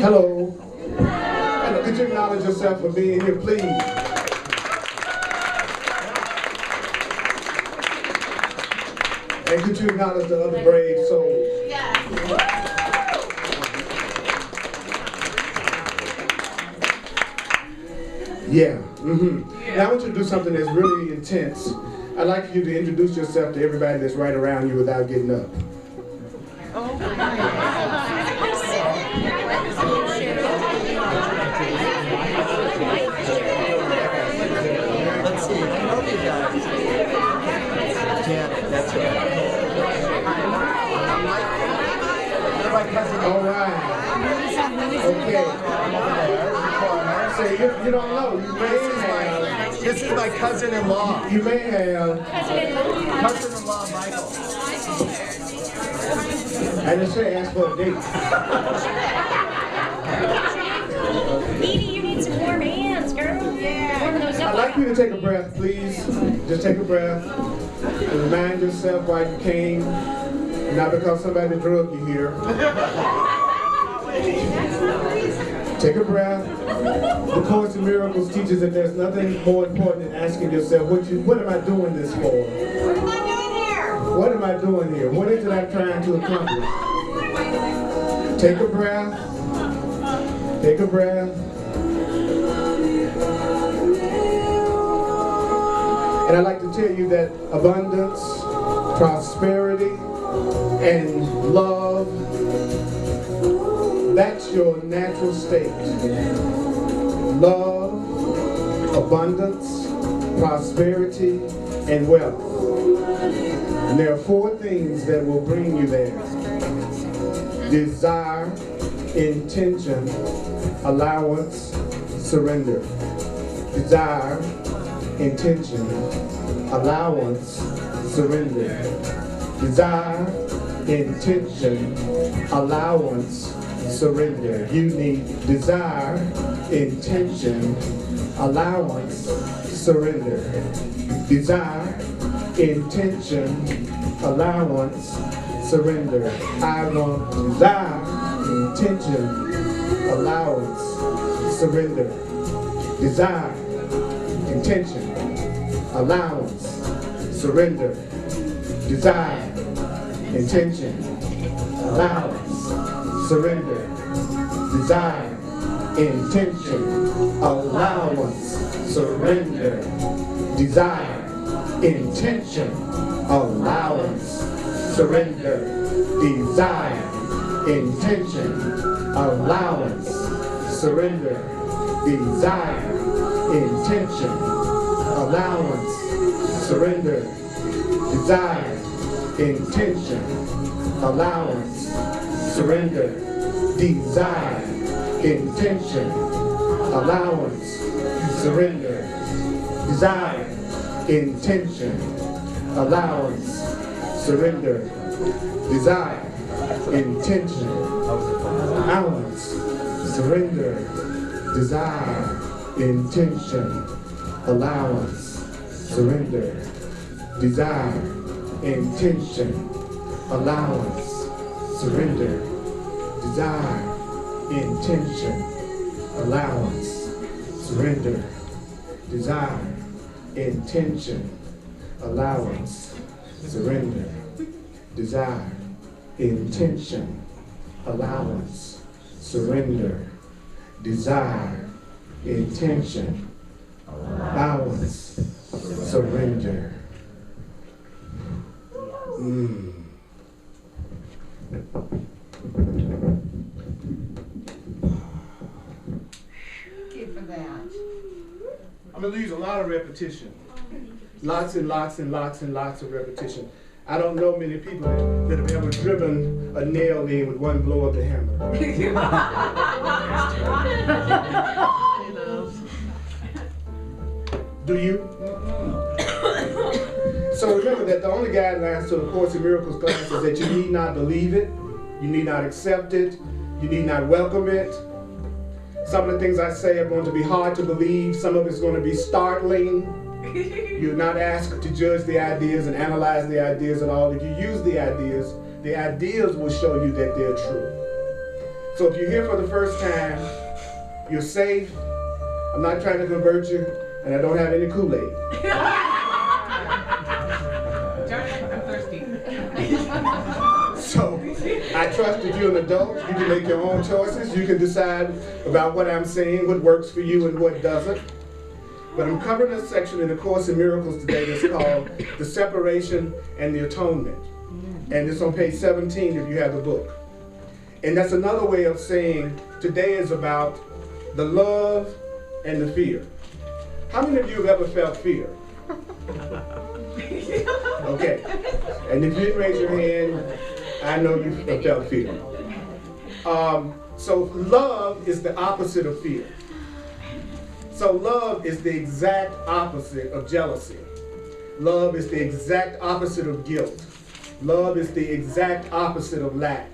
Hello. Hello. Could you acknowledge yourself for being here, please? And could you acknowledge the other brave souls? Yeah. Now I want you to do something that's really intense. I'd like you to introduce yourself to everybody that's right around you without getting up. Let's see. I love you guys. Janet, that's right. My cousin. All right. Okay. So you don't know. You may have. This is my cousin-in-law. You may have. Cousin-in-law Michael. I just say ask for a date. Edie, you need some warm hands, girl. Yeah. Warm those up. I'd like you to take a breath, please. Just take a breath. And remind yourself why you came. Not because somebody drug you here. Take a breath. The Course in Miracles teaches that there's nothing more important than asking yourself, what am I doing this for? What am I doing here? What am I doing here? What is it I'm trying to accomplish? Take a breath. Take a breath. And I'd like to tell you that abundance, prosperity, and love, that's your natural state. Love, abundance, prosperity, and wealth. And there are 4 things that will bring you there. Desire, intention, allowance, surrender. Desire, intention, allowance, surrender. Desire, intention, allowance, surrender. You need desire, intention, allowance, surrender. Desire, intention, allowance, surrender. I want desire, intention, allowance, surrender. Desire, intention, allowance, surrender. Desire, intention, allowance, surrender. Desire, intention, allowance, surrender. Desire, intention, allowance, surrender. Desire, intention, allowance, surrender. Desire, intention, allowance, surrender. Desire, intention, allowance, surrender. Desire, intention, allowance, surrender. Desire, intention, allowance, surrender. Desire, intention, allowance, surrender. Desire, intention, allowance, surrender. Desire, intention, allowance, surrender. Desire, intention, allowance, surrender. Desire, intention, allowance, surrender. Desire, intention, allowance, surrender. Desire, intention, allowance, surrender. For that. I'm going to use a lot of repetition. Lots and lots and lots and lots of repetition. I don't know many people that have ever driven a nail in with one blow of the hammer. Do you? So remember that the only guidelines to the Course in Miracles class is that you need not believe it, you need not accept it, you need not welcome it. Some of the things I say are going to be hard to believe. Some of it's going to be startling. You're not asked to judge the ideas and analyze the ideas at all. If you use the ideas will show you that they're true. So if you're here for the first time, you're safe. I'm not trying to convert you, and I don't have any Kool-Aid. I'm thirsty. So I trust that you're an adult. You can make your own choices. You can decide about what I'm saying, what works for you and what doesn't. But I'm covering a section in the Course in Miracles today that's called The Separation and the Atonement. And it's on page 17 if you have the book. And that's another way of saying today is about the love and the fear. How many of you have ever felt fear? Okay. And if you didn't raise your hand, I know you've felt fear. So love is the opposite of fear. So love is the exact opposite of jealousy. Love is the exact opposite of guilt. Love is the exact opposite of lack.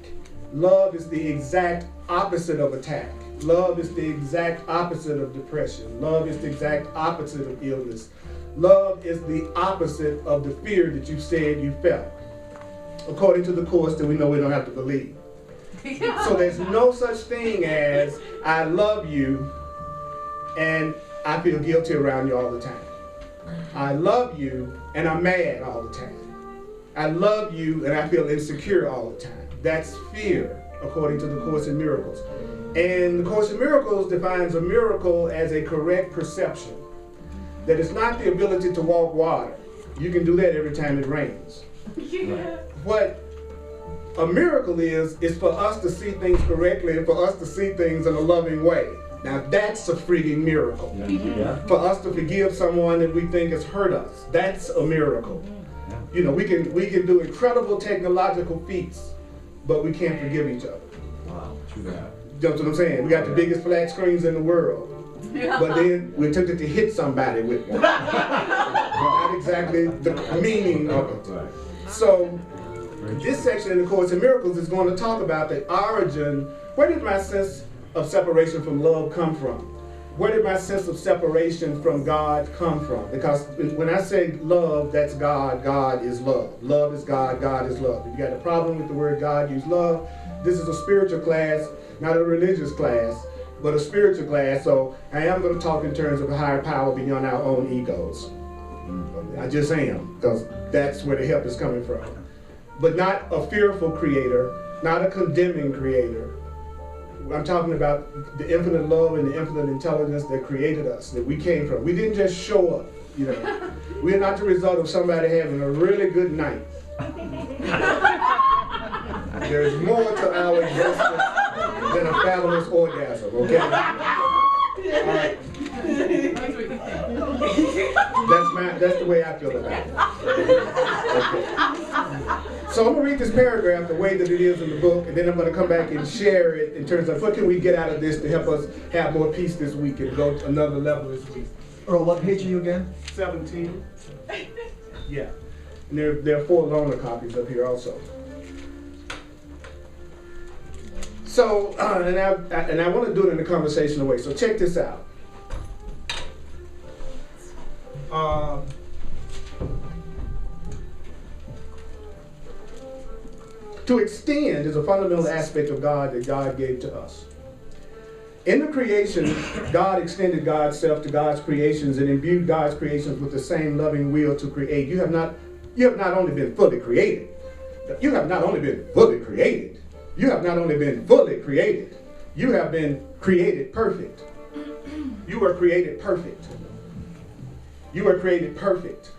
Love is the exact opposite of attack. Love is the exact opposite of depression. Love is the exact opposite of illness. Love is the opposite of the fear that you said you felt. According to the Course that we know we don't have to believe. So there's no such thing as I love you and I feel guilty around you all the time. I love you and I'm mad all the time. I love you and I feel insecure all the time. That's fear, according to the Course in Miracles. And the Course in Miracles defines a miracle as a correct perception. That it's not the ability to walk water. You can do that every time it rains. Yeah. What a miracle is for us to see things correctly and for us to see things in a loving way. Now that's a freaking miracle. Yeah. For us to forgive someone that we think has hurt us, that's a miracle. You know, we can do incredible technological feats, but we can't forgive each other. Wow, true that. That's what I'm saying. We got the biggest flat screens in the world, but then we're tempted to hit somebody with one. Not exactly the meaning of it. Right. So this section in the Course in Miracles is going to talk about the origin. Where did my sense of separation from love come from? Where did my sense of separation from God come from? Because when I say love, that's God. God is love. Love is God. God is love. If you got a problem with the word God, use love. This is a spiritual class, not a religious class, but a spiritual class. So I am going to talk in terms of a higher power beyond our own egos. I just am, because that's where the help is coming from. But not a fearful creator, not a condemning creator. I'm talking about the infinite love and the infinite intelligence that created us, that we came from. We didn't just show up, you know. We're not the result of somebody having a really good night. There's more to our existence than a fabulous orgasm, okay? All right. That's the way I feel about it. Okay. So I'm going to read this paragraph the way that it is in the book, and then I'm going to come back and share it in terms of what can we get out of this to help us have more peace this week and go to another level this week. Earl, what page are you again? 17. Yeah. And there are 4 loaner copies up here also. So, and I want to do it in a conversational way. So check this out. To extend is a fundamental aspect of God that God gave to us. In the creation, God extended God's self to God's creations and imbued God's creations with the same loving will to create. You have not only been fully created. You have not only been fully created. You have not only been fully created. You have been created perfect. You were created perfect. You were created perfect.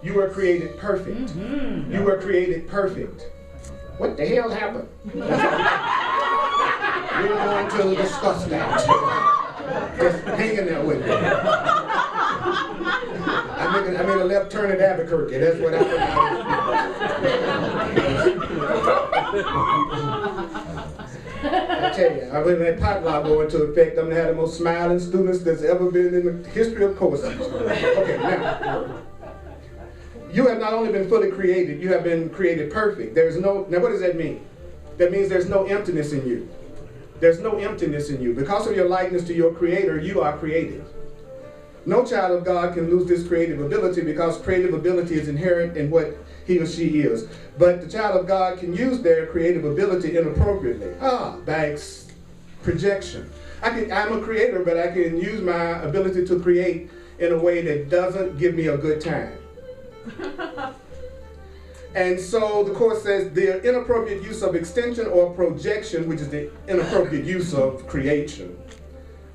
You were created perfect. You were created perfect. What the hell happened? We're going to discuss that. Just hang in there with me. I made a left turn at Albuquerque. That's what happened. I tell you, when that potluck go into effect, I'm going to have the most smiling students that's ever been in the history of courses. Okay, now. You have not only been fully created, you have been created perfect. Now what does that mean? That means there's no emptiness in you. There's no emptiness in you. Because of your likeness to your Creator, you are created. No child of God can lose this creative ability because creative ability is inherent in what he or she is. But the child of God can use their creative ability inappropriately. By projection. I'm a creator, but I can use my ability to create in a way that doesn't give me a good time. And so the Course says the inappropriate use of extension or projection, which is the inappropriate use of creation.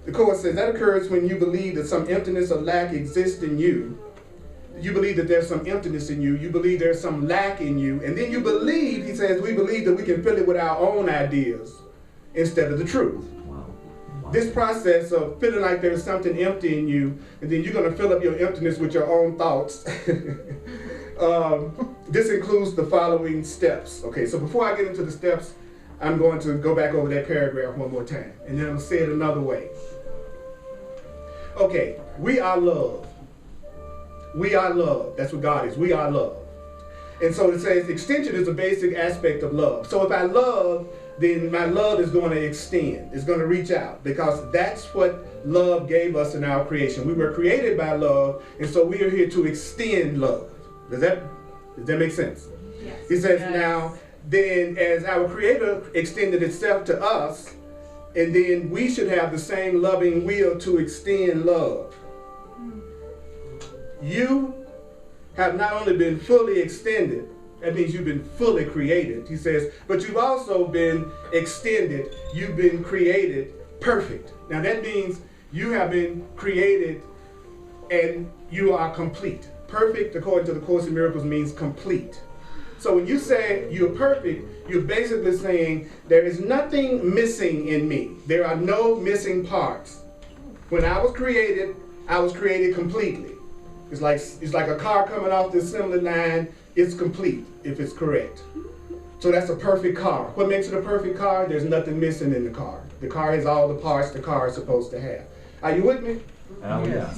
The Course says that occurs when you believe that some emptiness or lack exists in you. You believe that there's some emptiness in you. You believe there's some lack in you. And then you believe, he says, we believe that we can fill it with our own ideas instead of the truth. This process of feeling like there's something empty in you, and then you're going to fill up your emptiness with your own thoughts. This includes the following steps. Okay, so before I get into the steps, I'm going to go back over that paragraph one more time, and then I'll say it another way. Okay, we are love. We are love. That's what God is. We are love. And so it says extension is a basic aspect of love. So if I love, then my love is going to extend. It's going to reach out, because that's what love gave us in our creation. We were created by love, and so we are here to extend love. Does that make sense? Yes. He says, now, then as our Creator extended itself to us, and then we should have the same loving will to extend love. You have not only been fully extended, that means you've been fully created, he says, but you've also been extended. You've been created perfect. Now that means you have been created and you are complete. Perfect, according to the Course in Miracles, means complete. So when you say you're perfect, you're basically saying there is nothing missing in me. There are no missing parts. When I was created completely. It's like a car coming off the assembly line. It's complete if it's correct. So that's a perfect car. What makes it a perfect car? There's nothing missing in the car. The car has all the parts the car is supposed to have. Are you with me? Oh, yeah.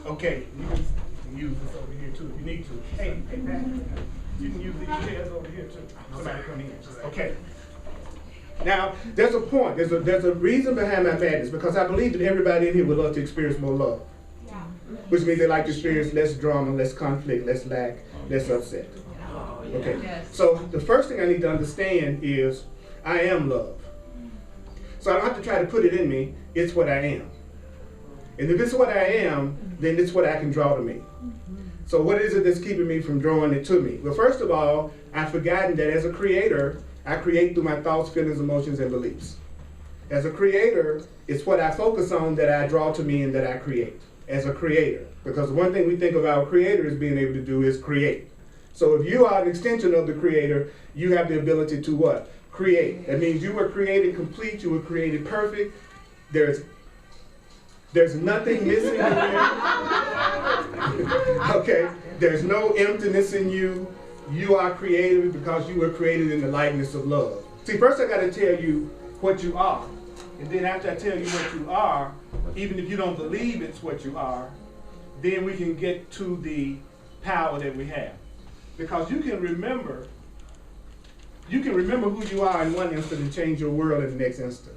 Okay, you can use this over here too if you need to. Hey, Pat, you can use these chairs over here too. Somebody come in. Okay. Now, there's a point. There's a reason behind my madness, because I believe that everybody in here would love to experience more love. Which means they like to experience less drama, less conflict, less lack, less upset. Okay. So the first thing I need to understand is I am love. So I don't have to try to put it in me. It's what I am. And if it's what I am, then it's what I can draw to me. So what is it that's keeping me from drawing it to me? Well, first of all, I've forgotten that as a creator, I create through my thoughts, feelings, emotions, and beliefs. As a creator, it's what I focus on that I draw to me and that I create. As a creator. Because one thing we think of our creator as being able to do is create. So if you are an extension of the creator, you have the ability to what? Create. That means you were created complete, you were created perfect. There's nothing missing in there. Okay? There's no emptiness in you. You are created because you were created in the likeness of love. See, first I got to tell you what you are. And then after I tell you what you are, even if you don't believe it's what you are, then we can get to the power that we have. Because you can remember who you are in one instant and change your world in the next instant.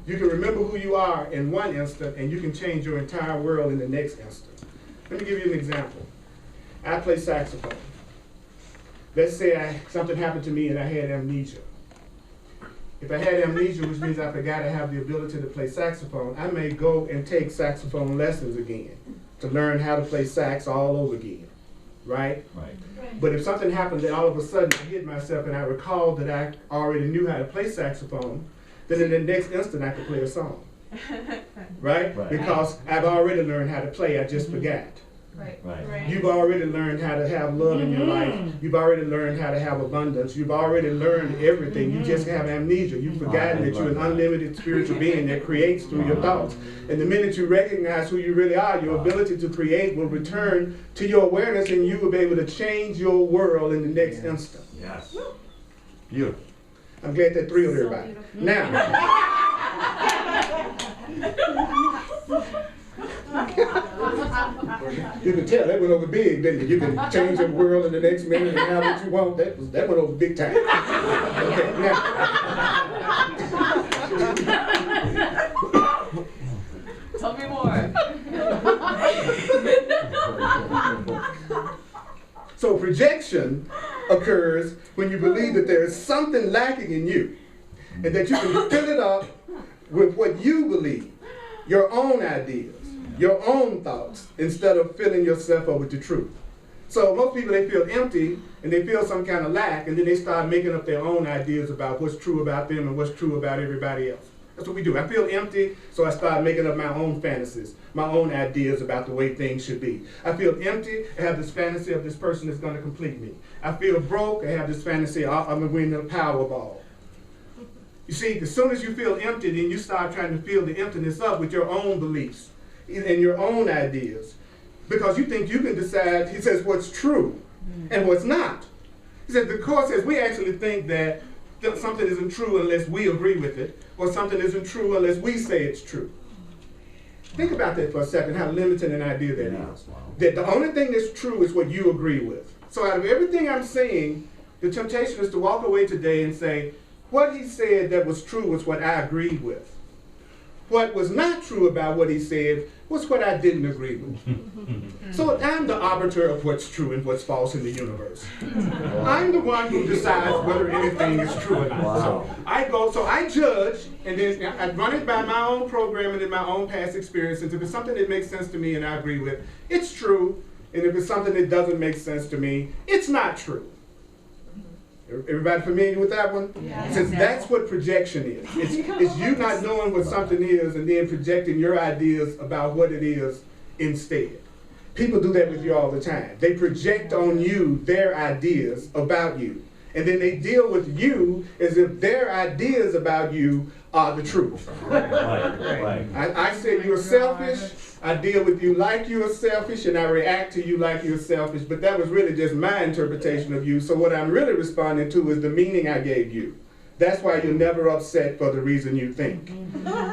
You can remember who you are in one instant and you can change your entire world in the next instant. Let me give you an example. I play saxophone. Let's say something happened to me and I had amnesia. If I had amnesia, which means I forgot I have the ability to play saxophone, I may go and take saxophone lessons again to learn how to play sax all over again, right? Right. But if something happened that all of a sudden I hit myself and I recalled that I already knew how to play saxophone, then in the next instant I could play a song, right? Because I've already learned how to play, I just forgot. Right. You've already learned how to have love in your life. You've already learned how to have abundance. You've already learned everything. You just have amnesia. You've forgotten that you're an unlimited spiritual being that creates through your thoughts. And the minute you recognize who you really are, your ability to create will return to your awareness and you will be able to change your world in the next instant. Yes. Beautiful. I'm glad that thrilled everybody. Now, you can tell that went over big, didn't it? You can change your world in the next minute and have what you want. That went over big time. Okay, now. Tell me more. So projection occurs when you believe that there is something lacking in you and that you can fill it up with what you believe, your own ideas, your own thoughts, instead of filling yourself up with the truth. So most people, they feel empty and they feel some kind of lack, and then they start making up their own ideas about what's true about them and what's true about everybody else. That's what we do. I feel empty, so I start making up my own fantasies, my own ideas about the way things should be. I feel empty, I have this fantasy of this person that's going to complete me. I feel broke, I have this fantasy, I'm going to win the Powerball. You see, as soon as you feel empty, then you start trying to fill the emptiness up with your own beliefs and your own ideas. Because you think you can decide, he says, what's true and what's not. He says, the Court says we actually think that something isn't true unless we agree with it, or something isn't true unless we say it's true. Think about that for a second, how limited an idea that is. That the only thing that's true is what you agree with. So out of everything I'm saying, the temptation is to walk away today and say, what he said that was true was what I agreed with. What was not true about what he said was what I didn't agree with. So I'm the arbiter of what's true and what's false in the universe. I'm the one who decides whether anything is true or not. Wow. So I judge, and then I run it by my own programming and my own past experiences. If it's something that makes sense to me and I agree with, it's true. And if it's something that doesn't make sense to me, it's not true. Everybody familiar with that one? Yeah. Since that's what projection is. It's you not knowing what something is and then projecting your ideas about what it is instead. People do that with you all the time. They project on you their ideas about you. And then they deal with you as if their ideas about you are the truth. Right. I say you're selfish, I deal with you like you're selfish, and I react to you like you're selfish, but that was really just my interpretation of you. So what I'm really responding to is the meaning I gave you. That's why you're never upset for the reason you think.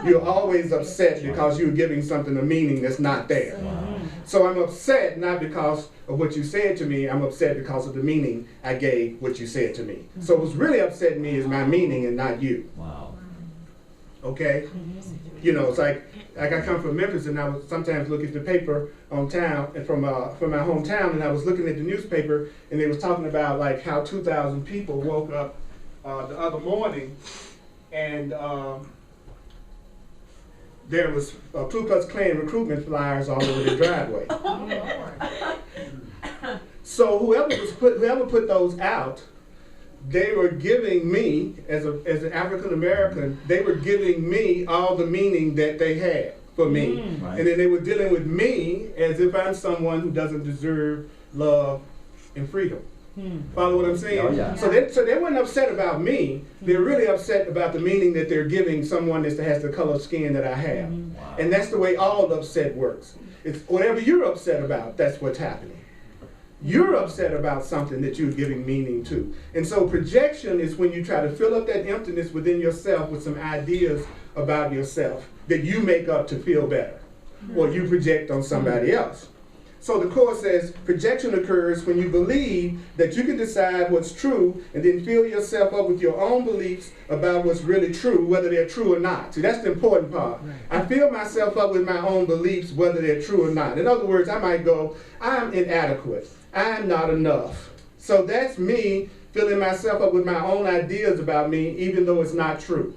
You're always upset because you're giving something a meaning that's not there. So I'm upset not because of what you said to me, I'm upset because of the meaning I gave what you said to me. So what's really upsetting me is my meaning and not you. Wow. Okay? You know, it's like I come from Memphis, and I would sometimes look at the paper on town, and from my hometown, and I was looking at the newspaper, and they was talking about like how 2,000 people woke up the other morning, and there was Ku Klux Klan recruitment flyers all over the driveway. So whoever put those out, they were giving me, as an African American, they were giving me all the meaning that they had for me. Right. And then they were dealing with me as if I'm someone who doesn't deserve love and freedom. Follow what I'm saying? Oh, yeah. So they weren't upset about me. They're really upset about the meaning that they're giving someone that has the color of skin that I have. Wow. And that's the way all upset works. It's whatever you're upset about, that's what's happening. You're upset about something that you're giving meaning to. And so projection is when you try to fill up that emptiness within yourself with some ideas about yourself that you make up to feel better, or you project on somebody else. So the Court says projection occurs when you believe that you can decide what's true and then fill yourself up with your own beliefs about what's really true, whether they're true or not. See, that's the important part. I fill myself up with my own beliefs, whether they're true or not. In other words, I might go, I'm inadequate. I'm not enough. So that's me filling myself up with my own ideas about me, even though it's not true.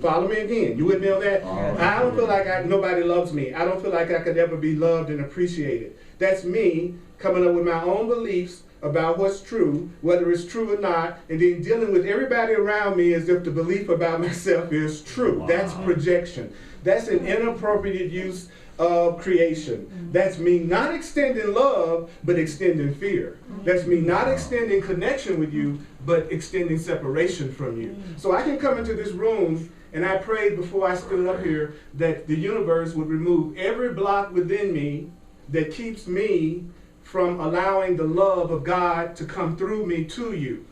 Follow me again. You with me on that? I don't feel like nobody loves me. I don't feel like I could ever be loved and appreciated. That's me coming up with my own beliefs about what's true, whether it's true or not, and then dealing with everybody around me as if the belief about myself is true. Wow. That's projection. That's an inappropriate use of creation. That's me not extending love, but extending fear. That's me not extending connection with you, but extending separation from you. So I can come into this room, and I prayed before I stood up here that the universe would remove every block within me that keeps me from allowing the love of God to come through me to you.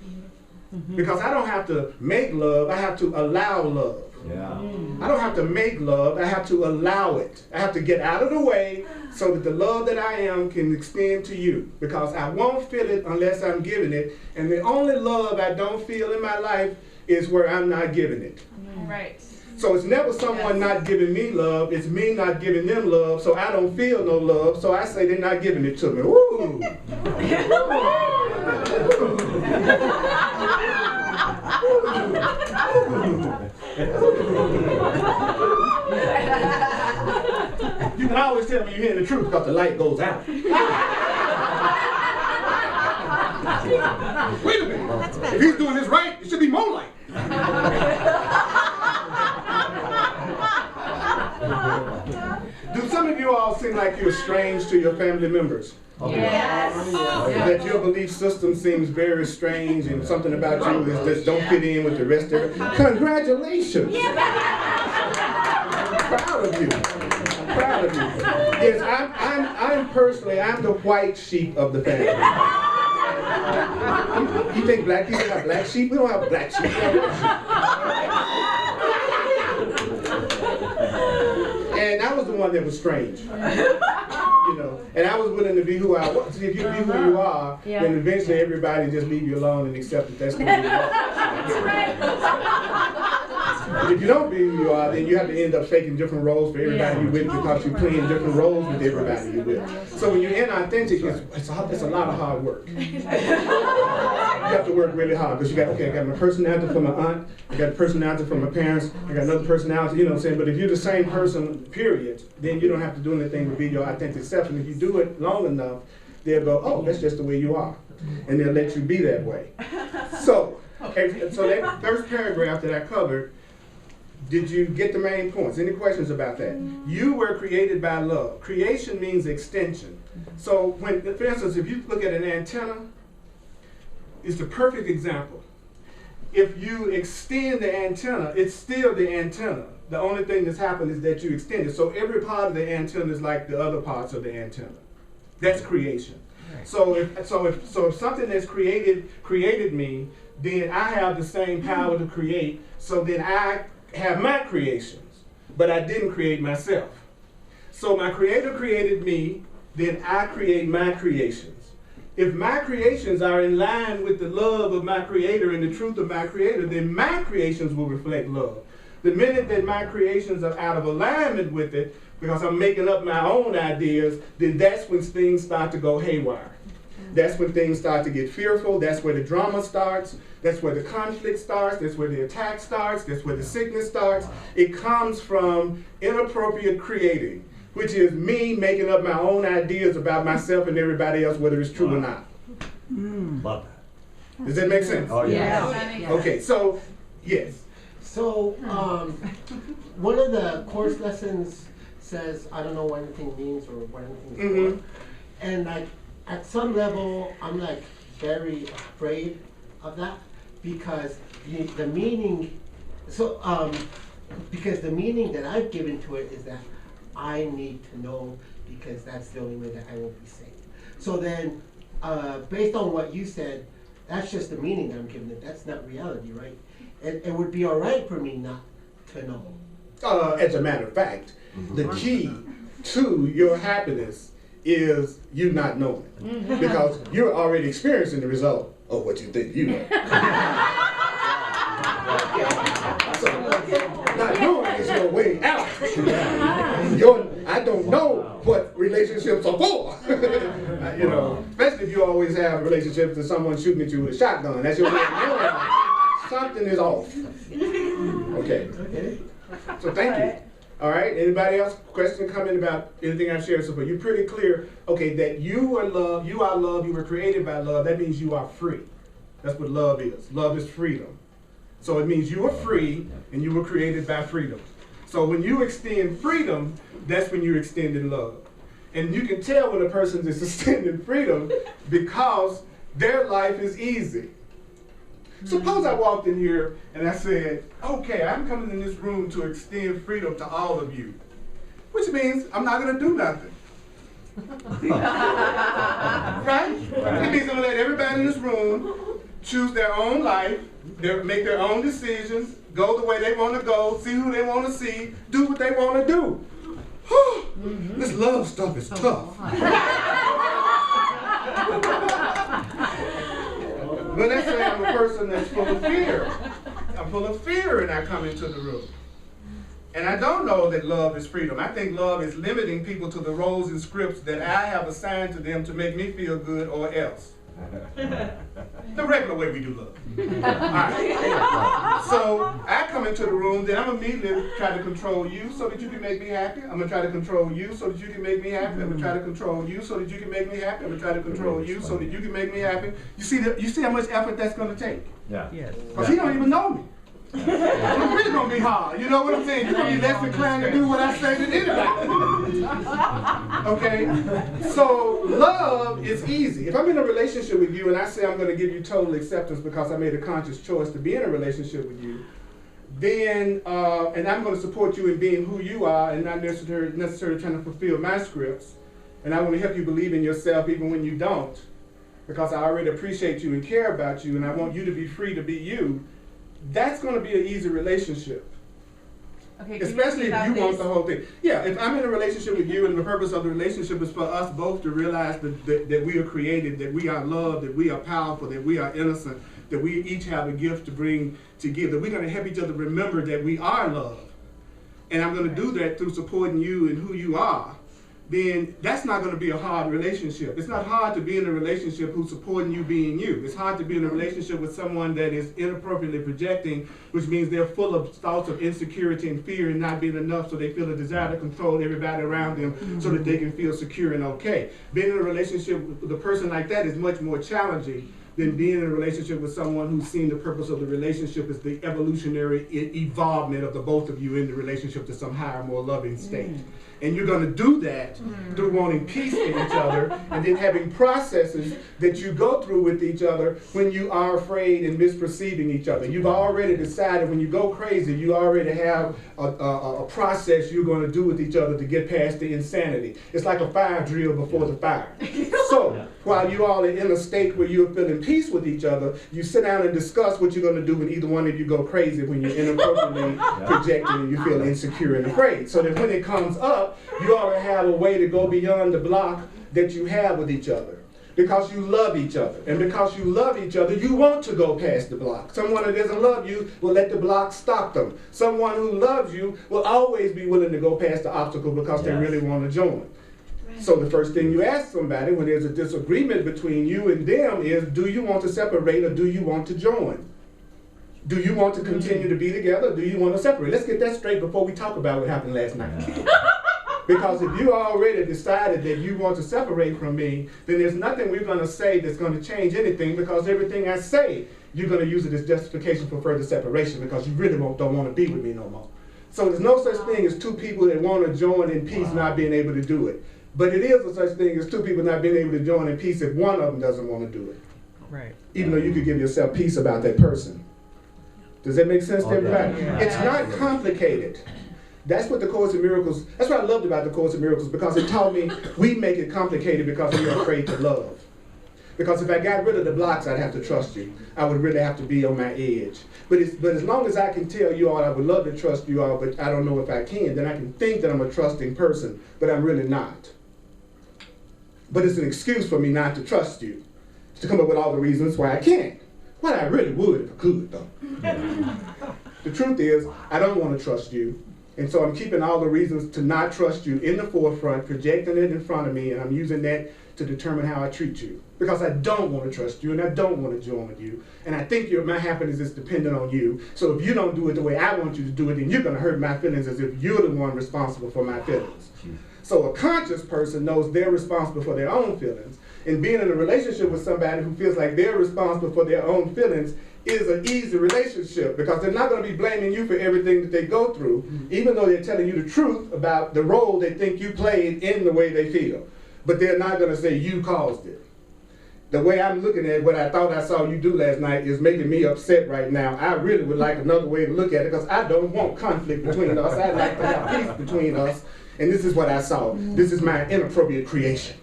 Because I don't have to make love, I have to allow love. Yeah. I don't have to make love, I have to allow it. I have to get out of the way so that the love that I am can extend to you. Because I won't feel it unless I'm giving it. And the only love I don't feel in my life is where I'm not giving it. Right. So it's never someone not giving me love, it's me not giving them love, so I don't feel no love, so I say they're not giving it to me. Woo! always tell me you're hearing the truth because the light goes out. Wait a minute. If he's doing this right, it should be more light. Do some of you all seem like you're strange to your family members? Yes. That your belief system seems very strange and something about you is just don't fit in with the rest of it? Congratulations! Proud of you. Proud of you. Yes, I'm personally, I'm the white sheep of the family. You think black people have black sheep? We don't have black sheep. We have white sheep. And I was the one that was strange. You know, and I was willing to be who I was. See, if you be who you are, then eventually everybody just leave you alone and accept that that's who you are. That's right. But if you don't be who you are, then you have to end up faking different roles for everybody you with because you're playing different roles with everybody you with. So when you're inauthentic, it's a lot of hard work. You have to work really hard because you got, okay, I got my personality from my aunt, I got a personality from my parents, I got another personality, you know what I'm saying? But if you're the same person, period, then you don't have to do anything to be your authentic self. And if you do it long enough, they'll go, oh, that's just the way you are. And they'll let you be that way. So that first paragraph that I covered, did you get the main points? Any questions about that? You were created by love. Creation means extension. So when, for instance, if you look at an antenna, it's the perfect example. If you extend the antenna, it's still the antenna. The only thing that's happened is that you extend it. So every part of the antenna is like the other parts of the antenna. That's creation. So if something that's created me, then I have the same power to create. So then I have my creations, but I didn't create myself. So my creator created me, then I create my creations. If my creations are in line with the love of my creator and the truth of my creator, then my creations will reflect love. The minute that my creations are out of alignment with it, because I'm making up my own ideas, then that's when things start to go haywire. That's when things start to get fearful. That's where the drama starts. That's where the conflict starts. That's where the attack starts. That's where the sickness starts. It comes from inappropriate creating, which is me making up my own ideas about myself and everybody else, whether it's true or not. Love that. Does that make sense? Oh, yeah. Okay, so, yes. So, one of the course lessons says, I don't know what anything means or what anything is for. And like, at some level, I'm like very afraid of that because the meaning, because the meaning that I've given to it is that I need to know because that's the only way that I will be saved. So then, based on what you said, that's just the meaning that I'm giving it. That's not reality, right? It would be all right for me not to know. As a matter of fact, the key to your happiness is you not knowing. Because you're already experiencing the result of what you think you know. So, not knowing is your way out. I don't know what relationships are for. You know, especially if you always have relationships with someone shooting at you with a shotgun. That's your way of knowing something is off. Okay. So thank you. All right. Anybody else? Question, comment about anything I've shared so far? You're pretty clear. Okay, that you are love. You are love. You were created by love. That means you are free. That's what love is. Love is freedom. So it means you are free and you were created by freedom. So when you extend freedom, that's when you're extending love. And you can tell when a person is extending freedom because their life is easy. Suppose I walked in here and I said, okay, I'm coming in this room to extend freedom to all of you. Which means I'm not going to do nothing. Right? It means I'm going to let everybody in this room choose their own life, make their own decisions, go the way they want to go, see who they want to see, do what they want to do. This love stuff is tough. But let's say I'm a person that's full of fear. I'm full of fear and I come into the room. And I don't know that love is freedom. I think love is limiting people to the roles and scripts that I have assigned to them to make me feel good or else. The regular way we do love. All right. So I come into the room, then I'm immediately try to control you so that you can make me happy. I'm gonna try to control you so that you can make me happy. I'm gonna try to control you so that you can make me happy. I'm gonna try to control you so that you can make me happy. You see how much effort that's gonna take? Yeah. Yes. Because he don't even know me. It's really gonna be hard. You know what I'm saying? You're gonna be less inclined to do what I say than anybody. Okay? So love is easy. If I'm in a relationship with you and I say I'm gonna give you total acceptance because I made a conscious choice to be in a relationship with you, then and I'm gonna support you in being who you are and not necessarily trying to fulfill my scripts, and I want to help you believe in yourself even when you don't, because I already appreciate you and care about you and I want you to be free to be you. That's going to be an easy relationship. Okay, Especially if you want the whole thing. Yeah, if I'm in a relationship with you and the purpose of the relationship is for us both to realize that we are created, that we are loved, that we are powerful, that we are innocent, that we each have a gift to bring to give, that we're going to help each other remember that we are loved. And I'm going to do that through supporting you and who you are. Then that's not going to be a hard relationship. It's not hard to be in a relationship who's supporting you being you. It's hard to be in a relationship with someone that is inappropriately projecting, which means they're full of thoughts of insecurity and fear and not being enough, so they feel a desire to control everybody around them so that they can feel secure and okay. Being in a relationship with a person like that is much more challenging than being in a relationship with someone who's seen the purpose of the relationship as the evolutionary evolvement of the both of you in the relationship to some higher, more loving state. And you're going to do that through wanting peace in each other and then having processes that you go through with each other when you are afraid and misperceiving each other. You've already decided when you go crazy, you already have a process you're going to do with each other to get past the insanity. It's like a fire drill before the fire. So while you all are in a state where you're feeling peace with each other, you sit down and discuss what you're going to do when either one of you go crazy, when you're inappropriately projecting and you feel insecure and afraid. So that when it comes up, you already have a way to go beyond the block that you have with each other. Because you love each other. And because you love each other, you want to go past the block. Someone that doesn't love you will let the block stop them. Someone who loves you will always be willing to go past the obstacle because they really want to join. So the first thing you ask somebody when there's a disagreement between you and them is, do you want to separate or do you want to join? Do you want to continue to be together or do you want to separate? Let's get that straight before we talk about what happened last night. Because if you already decided that you want to separate from me, then there's nothing we're going to say that's going to change anything, because everything I say, you're going to use it as justification for further separation because you really don't want to be with me no more. So there's no such thing as two people that want to join in peace not being able to do it. But it is a such thing as two people not being able to join in peace if one of them doesn't want to do it. Right. Even though you could give yourself peace about that person. Does that make sense to everybody? Yeah. It's not complicated. That's what the Course in Miracles, that's what I loved about the Course in Miracles, because it taught me we make it complicated because we're afraid to love. Because if I got rid of the blocks, I'd have to trust you. I would really have to be on my edge. But as long as I can tell you all, I would love to trust you all, but I don't know if I can, then I can think that I'm a trusting person, but I'm really not. But it's an excuse for me not to trust you, to come up with all the reasons why I can't. Well, I really would if I could, though. The truth is, I don't want to trust you. And so I'm keeping all the reasons to not trust you in the forefront, projecting it in front of me, and I'm using that to determine how I treat you. Because I don't want to trust you, and I don't want to join with you. And I think my happiness is dependent on you. So if you don't do it the way I want you to do it, then you're going to hurt my feelings as if you're the one responsible for my feelings. So a conscious person knows they're responsible for their own feelings. And being in a relationship with somebody who feels like they're responsible for their own feelings is an easy relationship, because they're not going to be blaming you for everything that they go through, even though they're telling you the truth about the role they think you played in the way they feel. But they're not going to say you caused it. The way I'm looking at what I thought I saw you do last night is making me upset right now. I really would like another way to look at it, because I don't want conflict between us. I'd like to have peace between us. And this is what I saw. This is my inappropriate creation.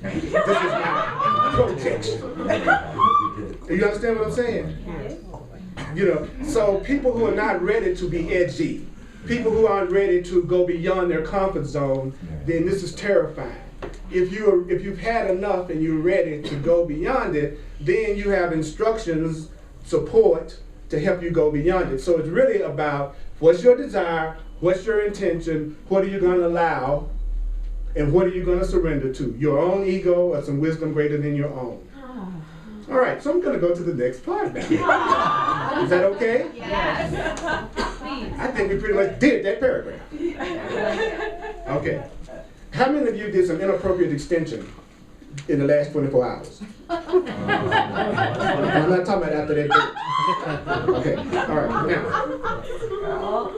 This is my projection. You understand what I'm saying? You know, so people who are not ready to be edgy, people who aren't ready to go beyond their comfort zone, then this is terrifying. If you've had enough and you're ready to go beyond it, then you have instructions, support to help you go beyond it. So it's really about what's your desire, what's your intention, what are you going to allow, and what are you going to surrender to? Your own ego or some wisdom greater than your own? All right, so I'm going to go to the next part now. Is that okay? Yes. I think we pretty much did that paragraph. Okay. How many of you did some inappropriate extension in the last 24 hours? I'm not talking about after that date. Okay, all right, now.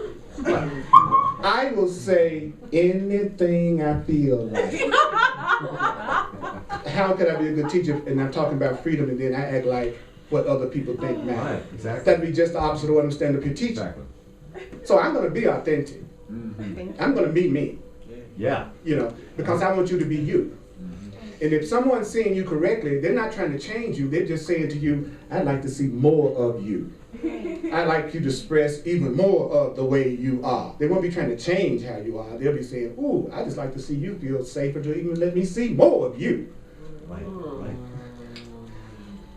I will say anything I feel like. How can I be a good teacher and I'm talking about freedom and then I act like what other people think matters? Right, exactly. That'd be just the opposite of what I'm standing up here teaching. Exactly. So I'm going to be authentic. I'm going to be me. Yeah. You know, because I want you to be you. And if someone's seeing you correctly, they're not trying to change you. They're just saying to you, I'd like to see more of you. I'd like you to express even more of the way you are. They won't be trying to change how you are. They'll be saying, ooh, I just like to see you feel safer to even let me see more of you. Right, right.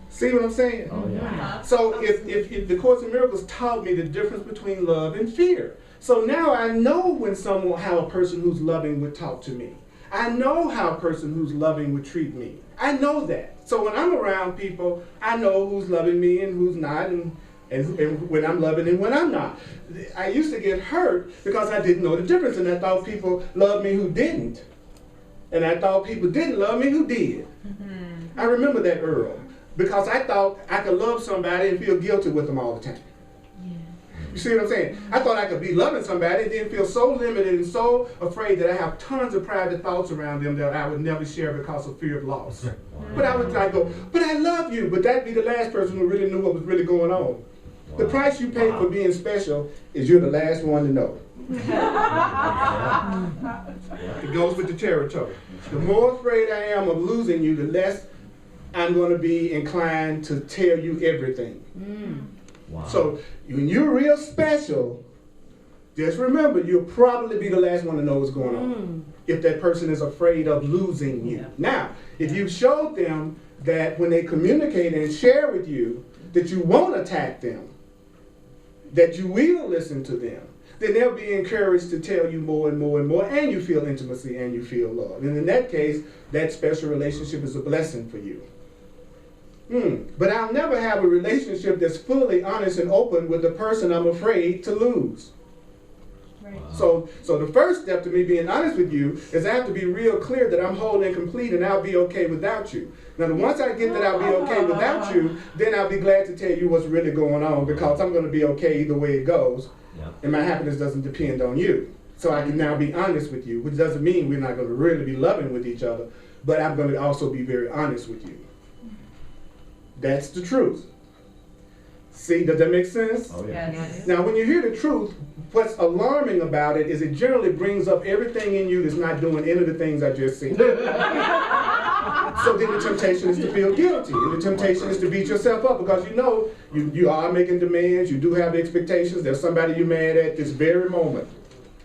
See what I'm saying? Oh, yeah. So if the Course in Miracles taught me the difference between love and fear. So now I know when how a person who's loving would talk to me. I know how a person who's loving would treat me. I know that. So when I'm around people, I know who's loving me and who's not, and when I'm loving and when I'm not. I used to get hurt because I didn't know the difference, and I thought people loved me who didn't. And I thought people didn't love me who did. I remember that, Earl, because I thought I could love somebody and feel guilty with them all the time. You see what I'm saying? I thought I could be loving somebody and then feel so limited and so afraid that I have tons of private thoughts around them that I would never share because of fear of loss. But I would like go, but I love you. But that'd be the last person who really knew what was really going on. The price you pay for being special is you're the last one to know. It goes with the territory. The more afraid I am of losing you, the less I'm going to be inclined to tell you everything. Wow. So when you're real special, just remember you'll probably be the last one to know what's going on if that person is afraid of losing you. Now, if you showed them that when they communicate and share with you that you won't attack them, that you will listen to them, then they'll be encouraged to tell you more and more and more, and you feel intimacy and you feel love. And in that case, that special relationship is a blessing for you. But I'll never have a relationship that's fully honest and open with the person I'm afraid to lose. Right. So the first step to me being honest with you is I have to be real clear that I'm whole and complete and I'll be okay without you. Now, once I get that I'll be okay without you, then I'll be glad to tell you what's really going on because I'm going to be okay either way it goes. Yeah. And my happiness doesn't depend on you. So I can now be honest with you, which doesn't mean we're not going to really be loving with each other, but I'm going to also be very honest with you. That's the truth. See, does that make sense? Oh, yeah. Yes. Now, when you hear the truth, what's alarming about it is it generally brings up everything in you that's not doing any of the things I just said. So then the temptation is to feel guilty, and the temptation is to beat yourself up because you know you are making demands, you do have expectations, there's somebody you're mad at this very moment.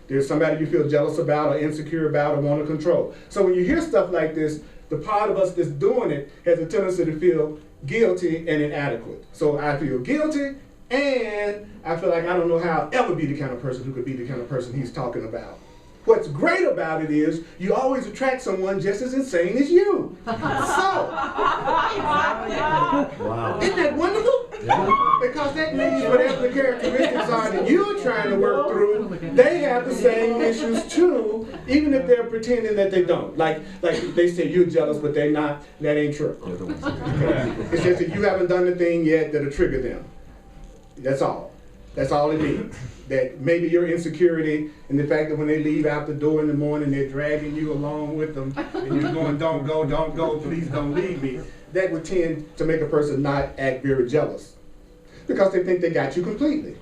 There's somebody you feel jealous about or insecure about or want to control. So when you hear stuff like this, the part of us that's doing it has a tendency to feel guilty and inadequate. So I feel guilty and I feel like I don't know how I'll ever be the kind of person who could be the kind of person he's talking about. What's great about it is you always attract someone just as insane as you. So, Wow. isn't that wonderful? Yeah. Because that means whatever the characteristics are that you're trying to work through, they have the same issues too, even if they're pretending that they don't. Like they say you're jealous, but they're not. That ain't true. They're the ones It's just that you haven't done the thing yet that'll trigger them. That's all. That's all it means. That maybe your insecurity and the fact that when they leave out the door in the morning, they're dragging you along with them, and you're going, don't go, please don't leave me. That would tend to make a person not act very jealous because they think they got you completely.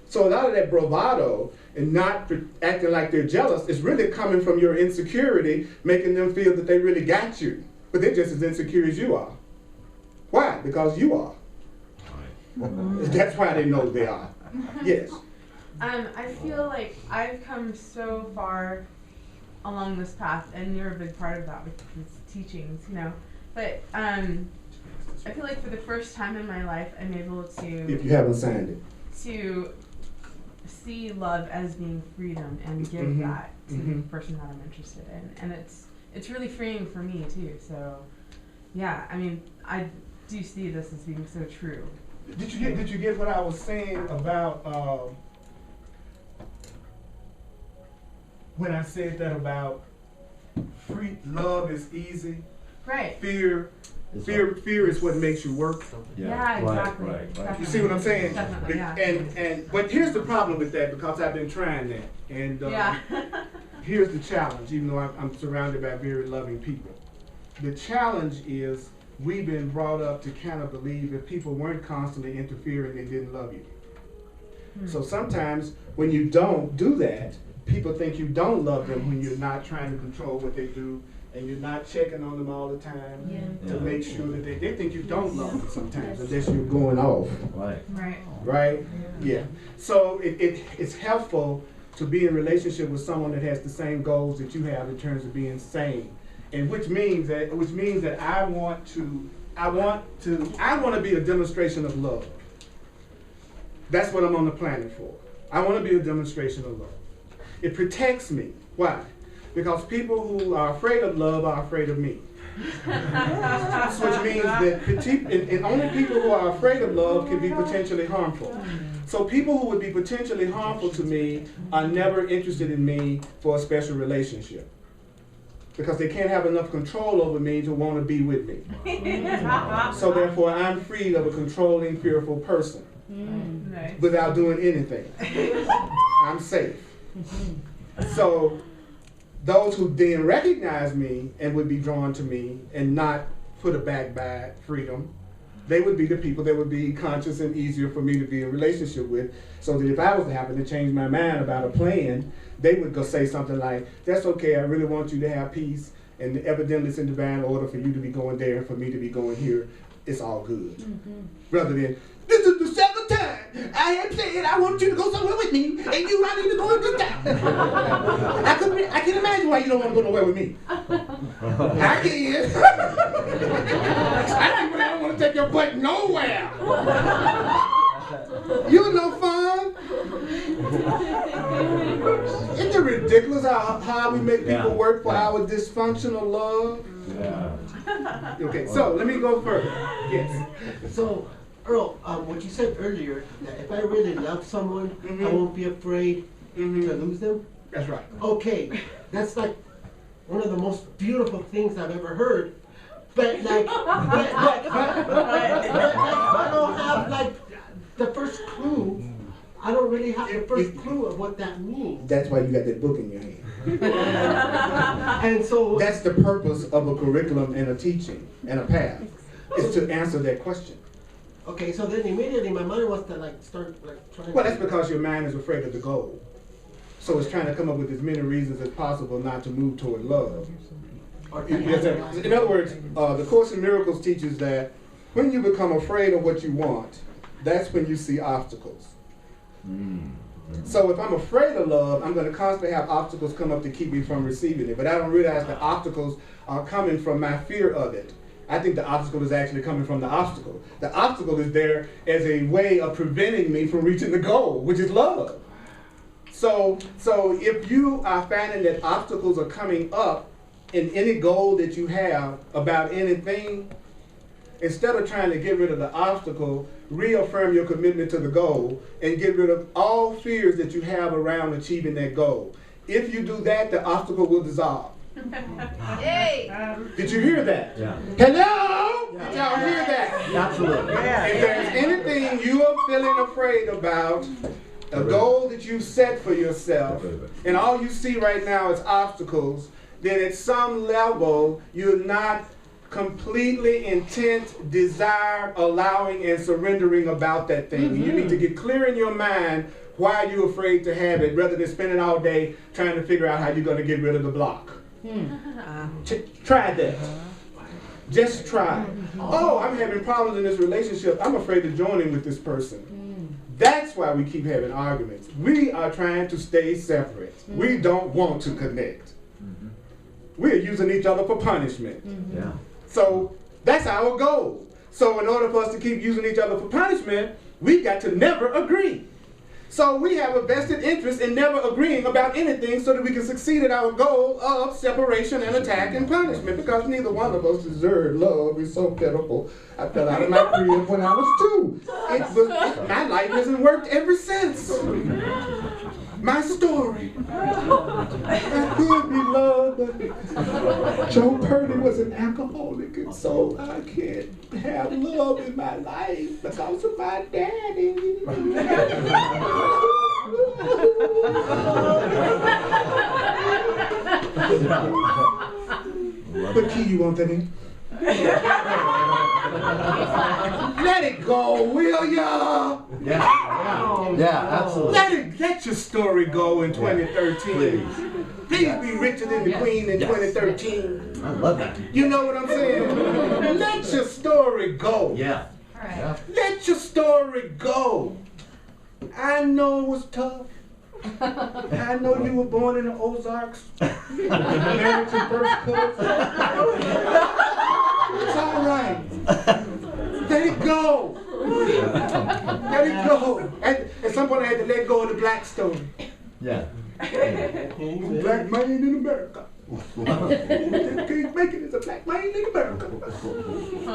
So a lot of that bravado and not acting like they're jealous is really coming from your insecurity, making them feel that they really got you, but they're just as insecure as you are. Why? Because you are. That's why they know they are. Yes. I feel like I've come so far along this path, and you're a big part of that with these teachings, you know. But I feel like for the first time in my life, I'm able to. If you haven't signed it. To see love as being freedom and give that to the person that I'm interested in, and it's really freeing for me too. So, yeah, I mean, I do see this as being so true. Did you get what I was saying about when I said that about free love is easy? Right. Fear is what makes you work. Yeah, exactly. Right. You see what I'm saying? Definitely, yeah. But here's the problem with that, because I've been trying that, and Yeah. here's the challenge. Even though I'm surrounded by very loving people, the challenge is we've been brought up to kind of believe if people weren't constantly interfering, they didn't love you. So sometimes when you don't do that, people think you don't love them when you're not trying to control what they do, and you're not checking on them all the time to make sure that they think you don't love them sometimes, unless you're going off. Right. Right. Right? Yeah. So it's helpful to be in a relationship with someone that has the same goals that you have in terms of being sane. And which means that I want to be a demonstration of love. That's what I'm on the planet for. I want to be a demonstration of love. It protects me. Why? Because people who are afraid of love are afraid of me. Which means that and only people who are afraid of love can be potentially harmful. So people who would be potentially harmful to me are never interested in me for a special relationship, because they can't have enough control over me to want to be with me. So therefore, I'm freed of a controlling, fearful person Nice. without doing anything. I'm safe. So those who then recognize me and would be drawn to me and not put a back by freedom, they would be the people that would be conscious and easier for me to be in a relationship with, so that if I was to happen to change my mind about a plan, they would go say something like, that's okay, I really want you to have peace, and evidently it's in divine order for you to be going there and for me to be going here. It's all good. Rather than, this is the second time I have said I want you to go somewhere with me, and you not even going this time. I can imagine why you don't want to go nowhere with me. I can. I don't want to take your butt nowhere. You no fun. Isn't it ridiculous how we make people work for our dysfunctional love? Yeah. Okay, so let me go further. Yes. So, Earl, what you said earlier, that if I really love someone, I won't be afraid to lose them. That's right. Okay, that's like one of the most beautiful things I've ever heard. But like, but I don't have like the first clue. I don't really have the first clue of what that means. That's why you got that book in your hand. And so That's the purpose of a curriculum and a teaching and a path, is to answer that question. okay, so then immediately my mind wants to like start like trying. Well, that's because your mind is afraid of the goal. So it's trying to come up with as many reasons as possible not to move toward love. In other words, the Course in Miracles teaches that when you become afraid of what you want, that's when you see obstacles. So if I'm afraid of love, I'm going to constantly have obstacles come up to keep me from receiving it. But I don't realize the obstacles are coming from my fear of it. I think the obstacle is actually coming from the obstacle. The obstacle is there as a way of preventing me from reaching the goal, which is love. So if you are finding that obstacles are coming up in any goal that you have about anything, instead of trying to get rid of the obstacle, reaffirm your commitment to the goal and get rid of all fears that you have around achieving that goal. If you do that, the obstacle will dissolve. Yay! Did you hear that? Yeah. Hello? Did y'all hear that? Absolutely. If there's anything you are feeling afraid about, a goal that you set for yourself, and all you see right now is obstacles, then at some level you're not completely intent, desire, allowing, and surrendering about that thing. You need to get clear in your mind why you're afraid to have it, rather than spending all day trying to figure out how you're going to get rid of the block. Try that. Just try. Oh, I'm having problems in this relationship. I'm afraid to join in with this person. That's why we keep having arguments. We are trying to stay separate. We don't want to connect. We're using each other for punishment. Yeah. So that's our goal. So in order for us to keep using each other for punishment, we got to never agree. So we have a vested interest in never agreeing about anything so that we can succeed at our goal of separation and attack and punishment, because neither one of us deserve love. It's so pitiful. I fell out of my crib when I was 2. My life hasn't worked ever since. My story. I could be loved, but Joe Purdy was an alcoholic, and so I can't have love in my life because of my daddy. What key you want that in? Let it go, will ya? Yeah, absolutely. Let your story go in 2013. Please be richer than the Queen in 2013. I love that. You know what I'm saying? Let your story go. Yeah. Right. Let your story go. I know it was tough. I know you were born in the Ozarks. Married your first cousin. It's all right. Let it go. Let it go. At some point I had to let go of the black story. Yeah. Black man in America. Can't make it as a black man in America.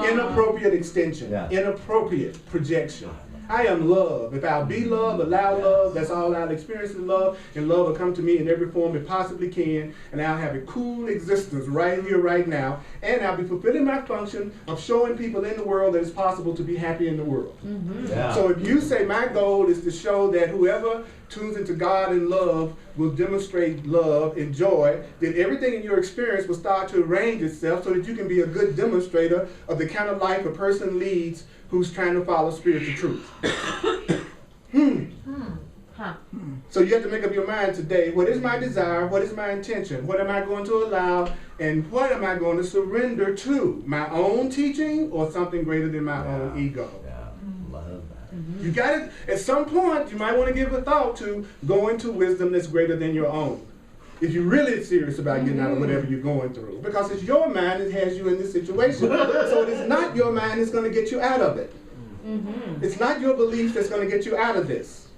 Inappropriate extension. Yeah. Inappropriate projection. I am love. If I'll be love, allow love, that's all I'll experience in love, and love will come to me in every form it possibly can, and I'll have a cool existence right here, right now, and I'll be fulfilling my function of showing people in the world that it's possible to be happy in the world. Mm-hmm. Yeah. So if you say my goal is to show that whoever tunes into God and love will demonstrate love and joy, then everything in your experience will start to arrange itself so that you can be a good demonstrator of the kind of life a person leads who's trying to follow spiritual truth. So you have to make up your mind today, what is my desire, what is my intention, what am I going to allow, and what am I going to surrender to? My own teaching or something greater than my own ego? Yeah. Love that. You got it. At some point, you might want to give a thought to going to wisdom that's greater than your own. If you're really serious about getting out of whatever you're going through. Because it's your mind that has you in this situation. So it is not your mind that's going to get you out of it. It's not your belief that's going to get you out of this.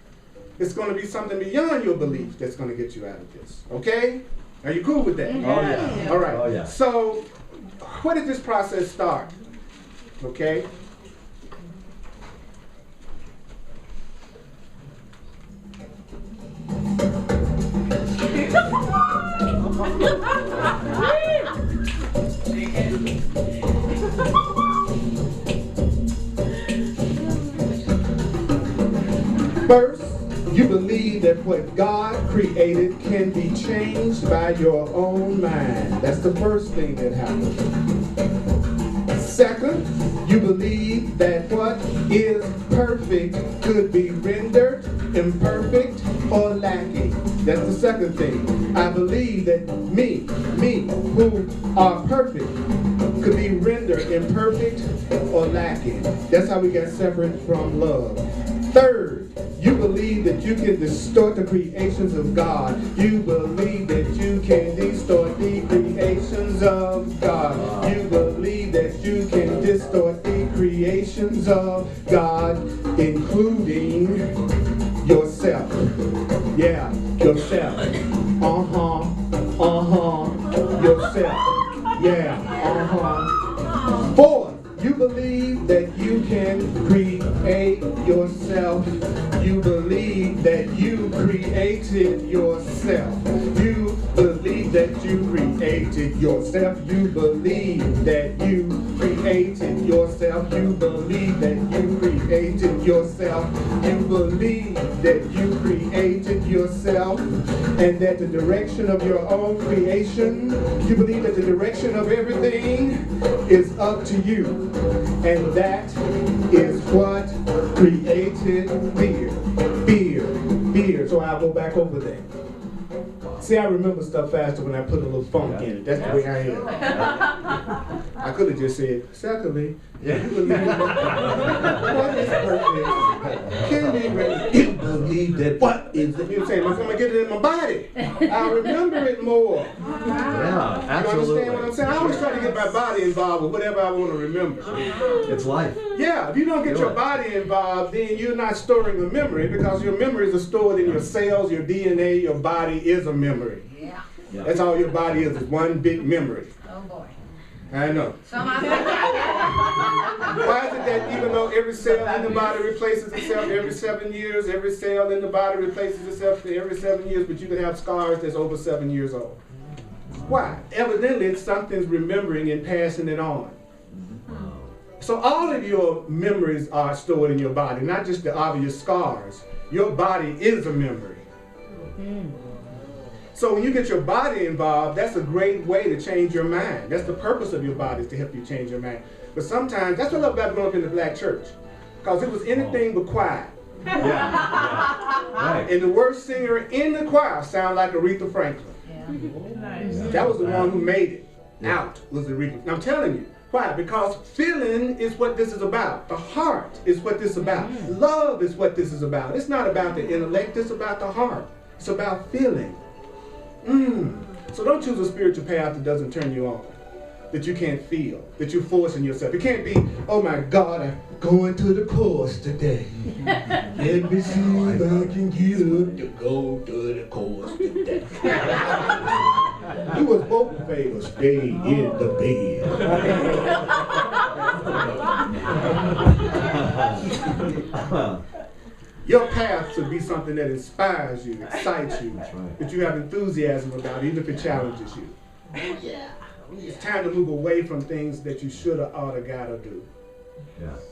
It's going to be something beyond your belief that's going to get you out of this. Okay? Are you cool with that? Oh, yeah. All right. Oh, yeah. So, where did this process start? Okay? First, you believe that what God created can be changed by your own mind. That's the first thing that happens. Second, you believe that what is perfect could be rendered imperfect or lacking. That's the second thing. I believe that me who are perfect could be rendered imperfect or lacking. That's how we get separate from love. Third, you believe that you can distort the creations of God. You believe that you can distort the creations of God. You believe that you can distort the creations of God, including yourself. Yeah, yourself. Yourself. Yeah, Fourth, you believe that you can create yourself. You believe that you created yourself. You believe that you created yourself. You believe that you created yourself. You believe that you created yourself. You believe that you created yourself. And that the direction of your own creation, you believe that the direction of everything is up to you. And that is what created fear. Fear. So I'll go back over there. See, I remember stuff faster when I put a little funk in it. That's the way I am. I could have just said, secondly, you believe that what is perfect can be rendered. You believe that what is it? You know what I'm saying? I'm gonna get it in my body. I'll remember it more. Yeah, absolutely. You understand what I'm saying? I always try to get my body involved with whatever I want to remember. It's life. Yeah, if you don't get your body involved, then you're not storing the memory, because your memories are stored in your cells, your DNA, your body is a memory. Yeah. Yeah. That's all your body is one big memory. Oh boy. I know. Some of them. Why is it that even though every cell in the body replaces itself every 7 years, every cell in the body replaces itself every 7 years, but you can have scars that's over 7 years old? Why? Evidently, it's something's remembering and passing it on. So all of your memories are stored in your body, not just the obvious scars. Your body is a memory. So when you get your body involved, that's a great way to change your mind. That's the purpose of your body, is to help you change your mind. But sometimes, that's what I love about growing up in the black church, because it was anything but quiet. Yeah. Right. And the worst singer in the choir sounded like Aretha Franklin. Nice. That was the one who made it out, was Aretha. And I'm telling you, why? Because feeling is what this is about. The heart is what this is about. Love is what this is about. It's not about the intellect, it's about the heart. It's about feeling. So don't choose a spiritual path that doesn't turn you on, that you can't feel, that you're forcing yourself. It can't be, oh my God, I'm going to the course today. Let me see if I can get up to go to the course today. You was both fail to stay in the bed. Your path should be something that inspires you, excites you, that you have enthusiasm about, even if it challenges you. It's time to move away from things that you shoulda, oughta, gotta do.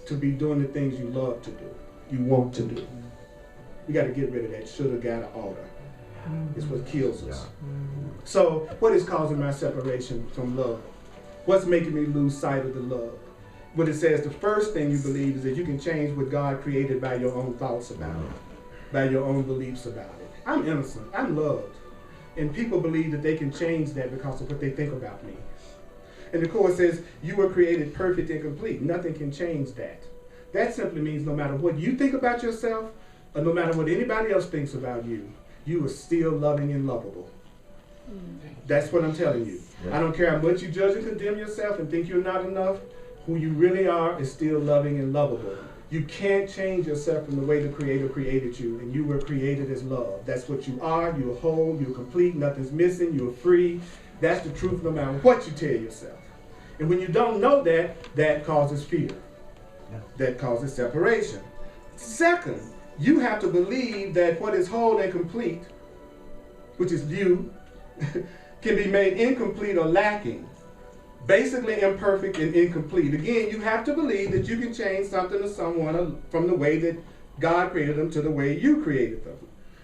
To be doing the things you love to do, you want to do. You gotta get rid of that shoulda, gotta, oughta. It's what kills us. So, what is causing my separation from love? What's making me lose sight of the love? What it says, the first thing you believe is that you can change what God created by your own thoughts about it, by your own beliefs about it. I'm innocent, I'm loved. And people believe that they can change that because of what they think about me. And the Course says, you were created perfect and complete. Nothing can change that. That simply means no matter what you think about yourself, or no matter what anybody else thinks about you, you are still loving and lovable. That's what I'm telling you. I don't care how much you judge and condemn yourself and think you're not enough. Who you really are is still loving and lovable. You can't change yourself from the way the Creator created you, and you were created as love. That's what you are. You're whole, you're complete, nothing's missing, you're free. That's the truth no matter what you tell yourself. And when you don't know that, that causes fear. That causes separation. Second, you have to believe that what is whole and complete, which is you, can be made incomplete or lacking. Basically imperfect and incomplete. Again, you have to believe that you can change something or someone from the way that God created them to the way you created them.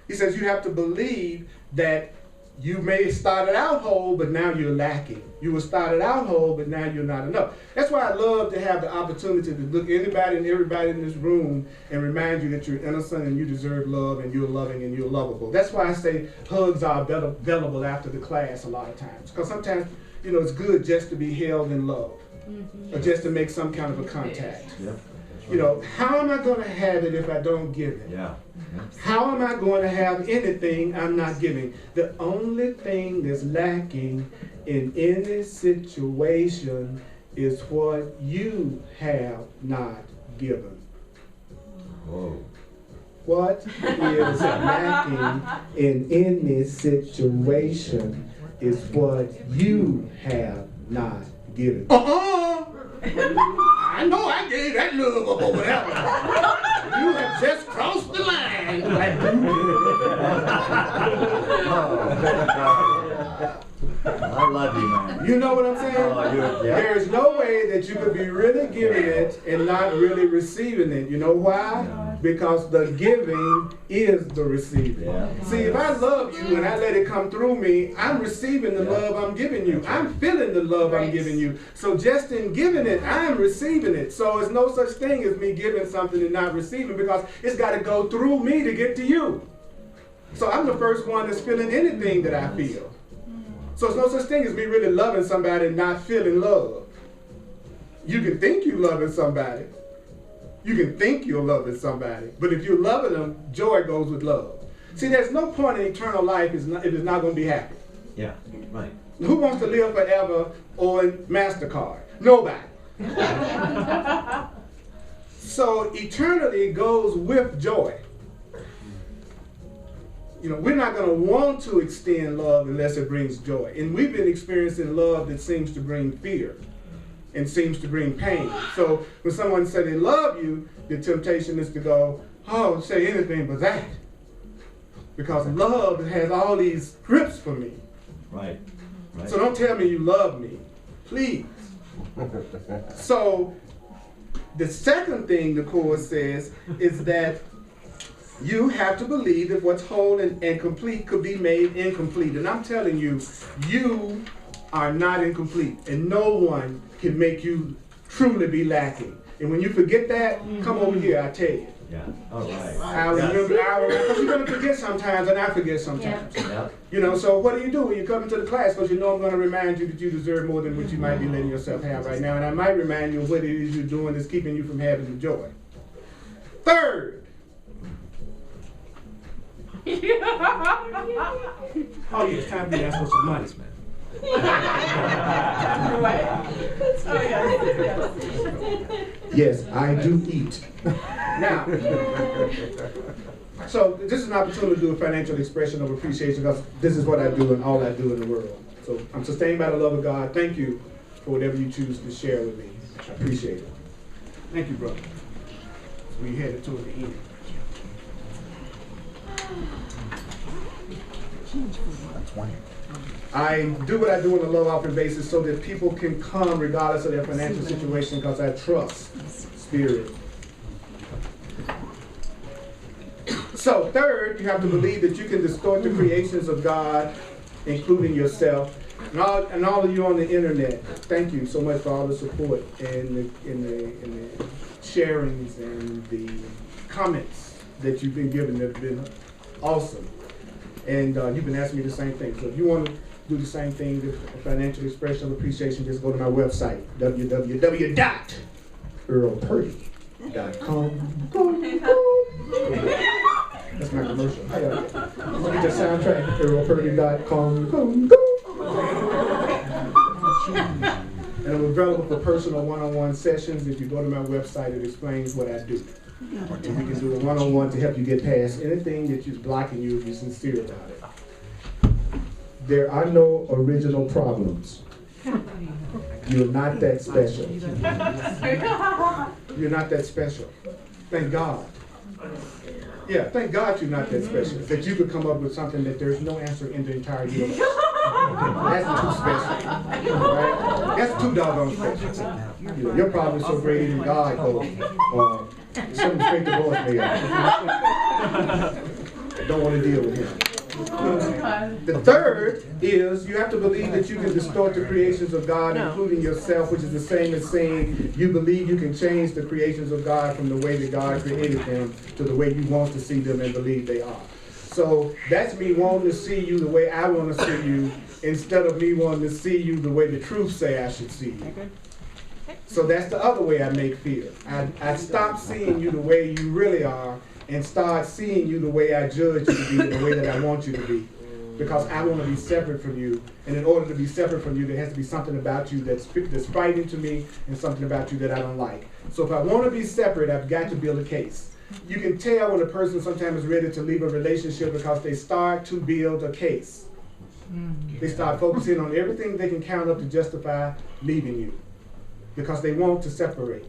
He says you have to believe that you may have started out whole, but now you're lacking. You were started out whole, but now you're not enough. That's why I love to have the opportunity to look anybody and everybody in this room and remind you that you're innocent and you deserve love and you're loving and you're lovable. That's why I say hugs are available after the class a lot of times. Because sometimes, you know, it's good just to be held in love, or just to make some kind of a contact. You know, how am I going to have it if I don't give it? How am I going to have anything I'm not giving? The only thing that's lacking in any situation is what you have not given. What is lacking in any situation is what you have not given. I know I gave that love up over there. You have just crossed the line. I love you, man. You know what I'm saying? There is no way that you could be really giving it and not really receiving it. You know why? Because the giving is the receiving. See, if I love you and I let it come through me, I'm receiving the love I'm giving you. I'm feeling the love I'm giving you. So just in giving it, I'm receiving it. So it's no such thing as me giving something and not receiving, because it's got to go through me to get to you. So I'm the first one that's feeling anything that I feel. So it's no such thing as me really loving somebody and not feeling love. You can think you're loving somebody. You can think you're loving somebody, but if you're loving them, joy goes with love. See, there's no point in eternal life if it's not going to be happy. Yeah, right. Who wants to live forever on MasterCard? Nobody. So eternity goes with joy. You know, we're not going to want to extend love unless it brings joy. And we've been experiencing love that seems to bring fear and seems to bring pain. So when someone says they love you, the temptation is to go, oh, say anything but that. Because love has all these scripts for me. Right. Right. So don't tell me you love me, please. So the second thing the Course says is that you have to believe that what's whole and complete could be made incomplete. And I'm telling you, you are not incomplete. And no one can make you truly be lacking. And when you forget that, come over here, I tell you. Yeah. All right. I remember, because you're going to forget sometimes, and I forget sometimes. Yeah. You know, so what do when you come into the class? Because you know I'm going to remind you that you deserve more than what you might be letting yourself have right now. And I might remind you of what it is you're doing that's keeping you from having the joy. Third. Oh, yeah, it's time for you to ask for some money, man. Oh, yes. Yes, I do eat. Now, so this is an opportunity to do a financial expression of appreciation because this is what I do and all I do in the world. So I'm sustained by the love of God. Thank you for whatever you choose to share with me. I appreciate it. Thank you, brother. We headed toward the end. I do what I do on a low offering basis so that people can come regardless of their financial situation because I trust Spirit. So third, you have to believe that you can distort the creations of God, including yourself. And all of you on the internet, thank you so much for all the support and the sharings and the comments that you've been giving that have been awesome. And you've been asking me the same thing. So if you want to do the same thing with financial expression of appreciation, just go to my website, www.earlpurdy.com. That's my commercial. Hey, get your soundtrack, earlpurdy.com. And I'm available for personal one-on-one sessions. If you go to my website, it explains what I do. And we can do a one-on-one to help you get past anything that is blocking you if you're sincere about it. There are no original problems. You're not that special. You're not that special. Thank God. Yeah, thank God you're not that special. That you could come up with something that there's no answer in the entire universe. That's too special. Right? That's too doggone special. You know, your problem is so great even God goes, send him straight to voicemail. Don't want to deal with him. The third is you have to believe that you can distort the creations of God, including yourself, which is the same as saying you believe you can change the creations of God from the way that God created them to the way you want to see them and believe they are. So that's me wanting to see you the way I want to see you instead of me wanting to see you the way the truth say I should see you. So that's the other way I make fear. I stop seeing you the way you really are and start seeing you the way I judge you to be, the way that I want you to be. Because I want to be separate from you. And in order to be separate from you, there has to be something about you that's frightening to me and something about you that I don't like. So if I want to be separate, I've got to build a case. You can tell when a person sometimes is ready to leave a relationship because they start to build a case. They start focusing on everything they can count up to justify leaving you because they want to separate.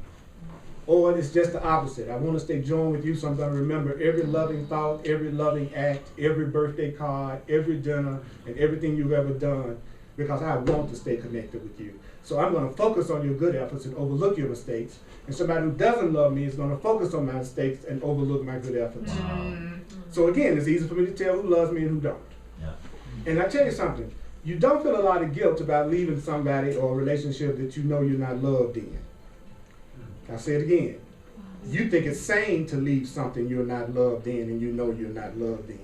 Or it's just the opposite. I want to stay joined with you, so I'm going to remember every loving thought, every loving act, every birthday card, every dinner, and everything you've ever done because I want to stay connected with you. So I'm going to focus on your good efforts and overlook your mistakes. And somebody who doesn't love me is going to focus on my mistakes and overlook my good efforts. So again, it's easy for me to tell who loves me and who don't. Yeah. And I tell you something, you don't feel a lot of guilt about leaving somebody or a relationship that you know you're not loved in. I'll say it again. You think it's sane to leave something you're not loved in and you know you're not loved in.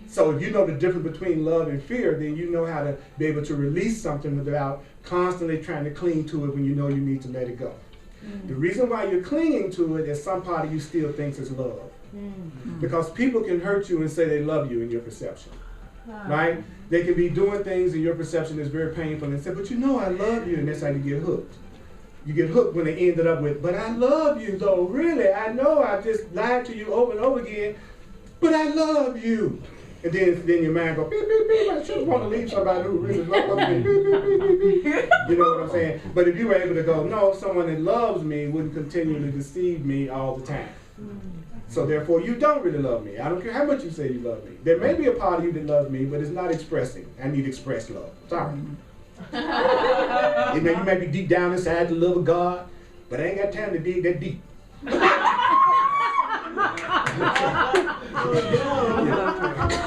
So if you know the difference between love and fear, then you know how to be able to release something without constantly trying to cling to it when you know you need to let it go. The reason why you're clinging to it is some part of you still thinks it's love. Because people can hurt you and say they love you in your perception. Right? They can be doing things in your perception that's very painful and say, but you know I love you, and that's how you get hooked. You get hooked when they ended up with, but I love you though, really. I know I've just lied to you over and over again, but I love you. And then your mind goes, beep, beep, beep, I just want to leave somebody who really loves me, beep, beep, beep, beep, beep. You know what I'm saying? But if you were able to go, no, someone that loves me wouldn't continually deceive me all the time. So therefore, you don't really love me. I don't care how much you say you love me. There may be a part of you that loves me, but it's not expressing. I need expressed love. Sorry. You may be deep down inside the love of God, but I ain't got time to dig that deep.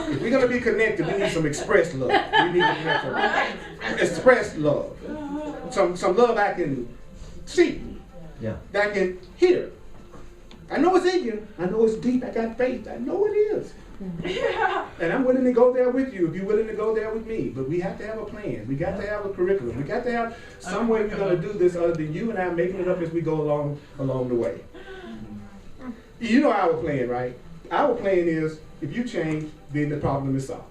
If we're going to be connected, we need some expressed love. We need to have some expressed love. Some love I can see, that I can hear. I know it's in you. I know it's deep. I got faith. I know it is. And I'm willing to go there with you if you're willing to go there with me. But we have to have a plan. We got to have a curriculum. We got to have some way we're going to do this other than you and I making it up as we go along the way. You know our plan, right? Our plan is if you change, then the problem is solved.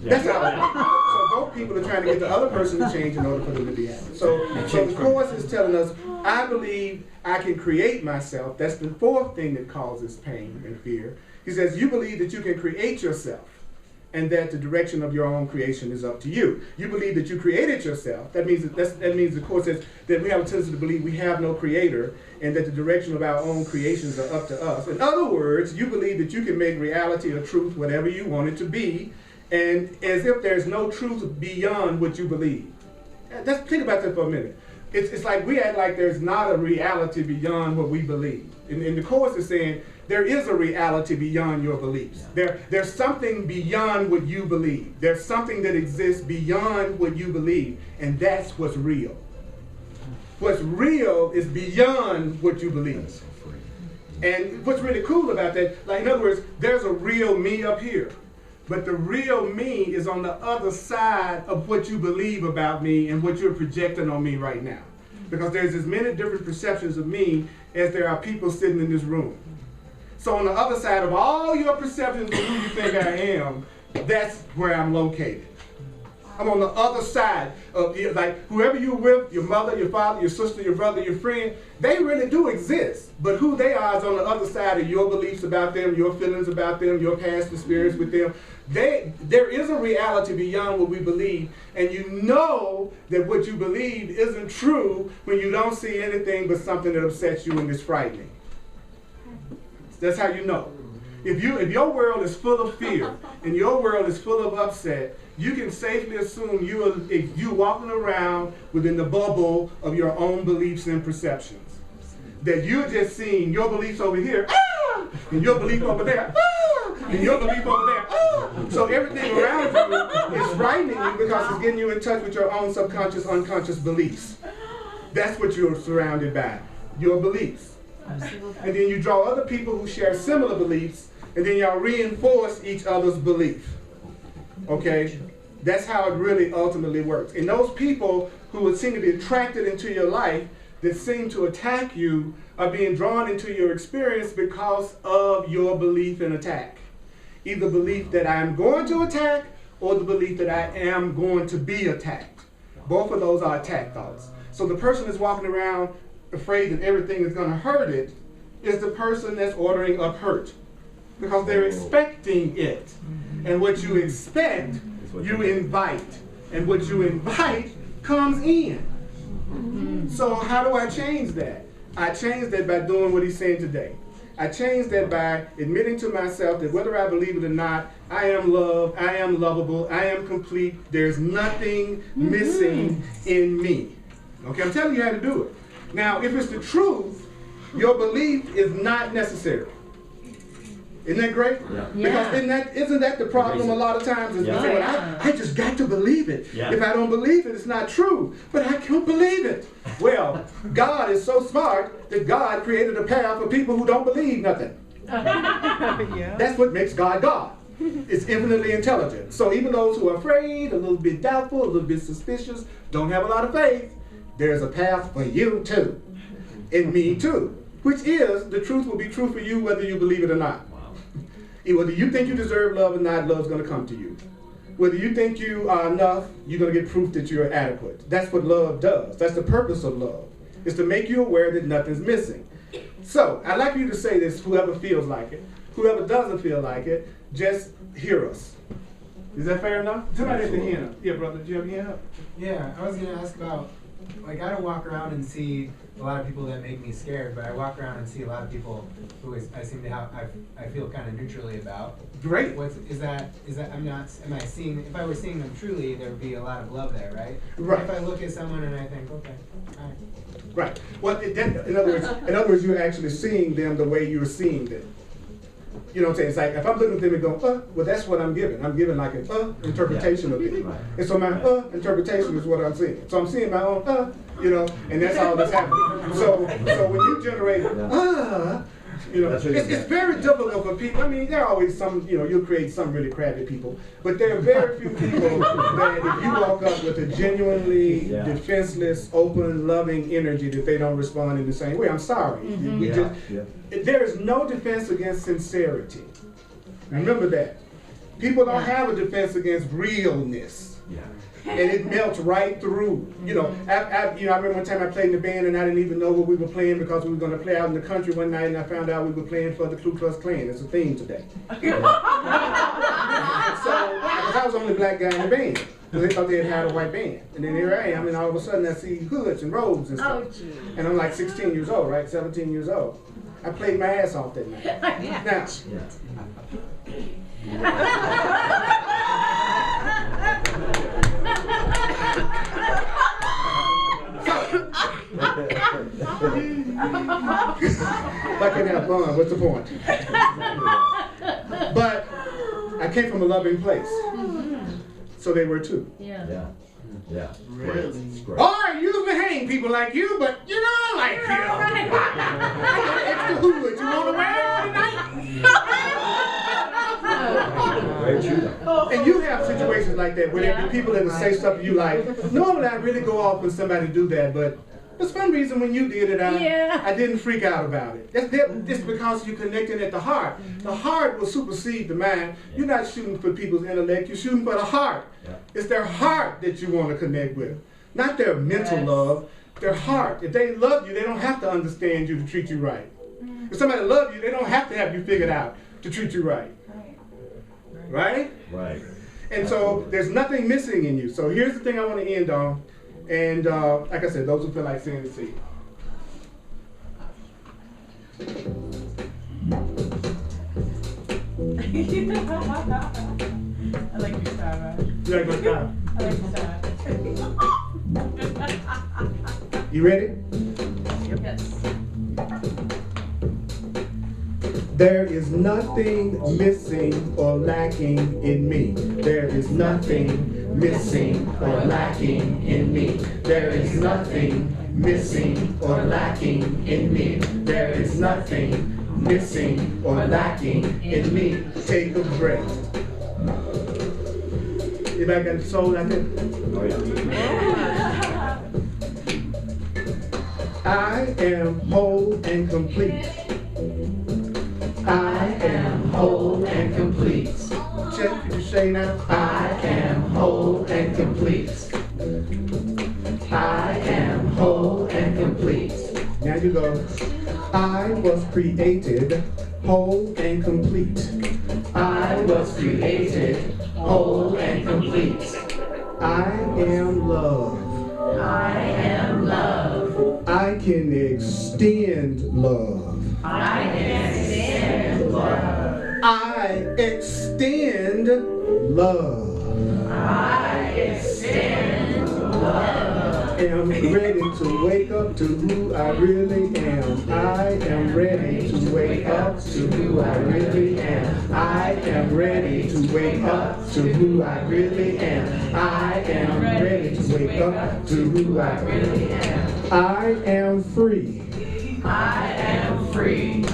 That's our plan. So both people are trying to get the other person to change in order for them to be happy. So the Course is telling us, I believe I can create myself. That's the fourth thing that causes pain and fear. He says, you believe that you can create yourself and that the direction of your own creation is up to you. You believe that you created yourself. That means the Course says that we have a tendency to believe we have no creator and that the direction of our own creations are up to us. In other words, you believe that you can make reality or truth whatever you want it to be, and as if there's no truth beyond what you believe. Think about that for a minute. It's like we act like there's not a reality beyond what we believe. And the Course is saying there is a reality beyond your beliefs. There's something beyond what you believe. There's something that exists beyond what you believe, and that's what's real. What's real is beyond what you believe. And what's really cool about that, like in other words, there's a real me up here. But the real me is on the other side of what you believe about me and what you're projecting on me right now. Because there's as many different perceptions of me as there are people sitting in this room. So on the other side of all your perceptions of who you think I am, that's where I'm located. I'm on the other side of, like, whoever you're with, your mother, your father, your sister, your brother, your friend, they really do exist. But who they are is on the other side of your beliefs about them, your feelings about them, your past experience with them. There is a reality beyond what we believe, and you know that what you believe isn't true when you don't see anything but something that upsets you and is frightening. That's how you know. If your world is full of fear and your world is full of upset, you can safely assume you're walking around within the bubble of your own beliefs and perceptions. That you're just seeing your beliefs over here, and your belief over there, and your belief over there. So everything around you is frightening you because it's getting you in touch with your own subconscious, unconscious beliefs. That's what you're surrounded by, your beliefs. And then you draw other people who share similar beliefs, and then y'all reinforce each other's belief. Okay? That's how it really ultimately works. And those people who would seem to be attracted into your life that seem to attack you are being drawn into your experience because of your belief in attack. Either belief that I am going to attack or the belief that I am going to be attacked. Both of those are attack thoughts. So the person that's walking around afraid that everything is going to hurt it is the person that's ordering up hurt. Because they're expecting it. And what you expect, you invite. And what you invite comes in. So how do I change that? I change that by doing what he's saying today. I change that by admitting to myself that whether I believe it or not, I am loved, I am lovable, I am complete. There's nothing missing in me. Okay, I'm telling you how to do it. Now, if it's the truth, your belief is not necessary. Isn't that great? Yeah. Because isn't that the problem a lot of times? Is we say, well, I just got to believe it. Yeah. If I don't believe it, it's not true. But I can't believe it. Well, God is so smart that God created a path for people who don't believe nothing. That's what makes God God. It's infinitely intelligent. So even those who are afraid, a little bit doubtful, a little bit suspicious, don't have a lot of faith, there's a path for you too. in me too, which is the truth will be true for you whether you believe it or not. Wow. Whether you think you deserve love or not, love's going to come to you. Whether you think you are enough, you're going to get proof that you're adequate. That's what love does. That's the purpose of love, is to make you aware that nothing's missing. So I'd like you to say this, whoever feels like it. Whoever doesn't feel like it, just hear us. Is that fair enough? Somebody at the hand. Yeah, brother, do you have your hand up? Yeah, I was going to ask about, like, I don't walk around and see a lot of people that make me scared, but I walk around and see a lot of people who I seem to have, I feel kind of neutrally about. Great. Is that, am I seeing, if I were seeing them truly, there would be a lot of love there, right? Right. If I look at someone and I think, okay, all right. Right. Well, in other words, you're actually seeing them the way you're seeing them. You know what I'm saying? It's like if I'm looking at them and going, well, that's what I'm giving. I'm giving like an interpretation of it. Right. And so my interpretation is what I'm seeing. So I'm seeing my own you know, and that's all that's happening. So when you generate you know, it's very difficult for people. I mean, there are always some, you know, you'll create some really crappy people, but there are very few people that if you walk up with a genuinely defenseless, open, loving energy that they don't respond in the same way. I'm sorry. There is no defense against sincerity. Remember that. People don't have a defense against realness. Yeah. And it melts right through. You know, I remember one time I played in the band and I didn't even know what we were playing because we were going to play out in the country one night and I found out we were playing for the Ku Klux Klan. It's a theme today. So, because I was the only black guy in the band. Because they thought they had hired a white band. And then here I am and all of a sudden I see hoods and robes and stuff. Oh, gee. And I'm like 16 years old, right? 17 years old. I played my ass off that night. Now, I can have fun. What's the point? But I came from a loving place. So they were too. Yeah. Really? Oh, I usually hang people like you, but you know I like you. I got extra hood. You want to wear tonight? Very true though. And you have situations like that where there be people that will say stuff you like. Normally I really go off when somebody do that, but for some reason when you did it, I didn't freak out about it. It's because you're connecting at the heart. The heart will supersede the mind. You're not shooting for people's intellect, you're shooting for the heart. It's their heart that you want to connect with, not their mental love, their heart. If they love you, they don't have to understand you to treat you right. If somebody loves you, they don't have to have you figured out to treat you right. Right? Right. And so there's nothing missing in you. So here's the thing I want to end on. And like I said, those who feel like saying it, see. I like your style, right? You like my style? I like your style. You ready? Yes. There is nothing missing or lacking in me. There is nothing missing or lacking in me. There is nothing missing or lacking in me. There is nothing missing or lacking in me. Take a breath. Anybody got the soul out there? Oh yeah. I am whole and complete. I am whole and complete. Check, could you say now? I am whole and complete. I am whole and complete. Now you go. I was created whole and complete. I was created whole and complete. I am love. I am love. I can extend love. I can extend love. I extend love. I extend love. I am ready to wake up to who I really am. I am ready to wake up to who I really am. I am ready to wake up to who I really am. I am ready to wake up to who I really am. I am free. I am free.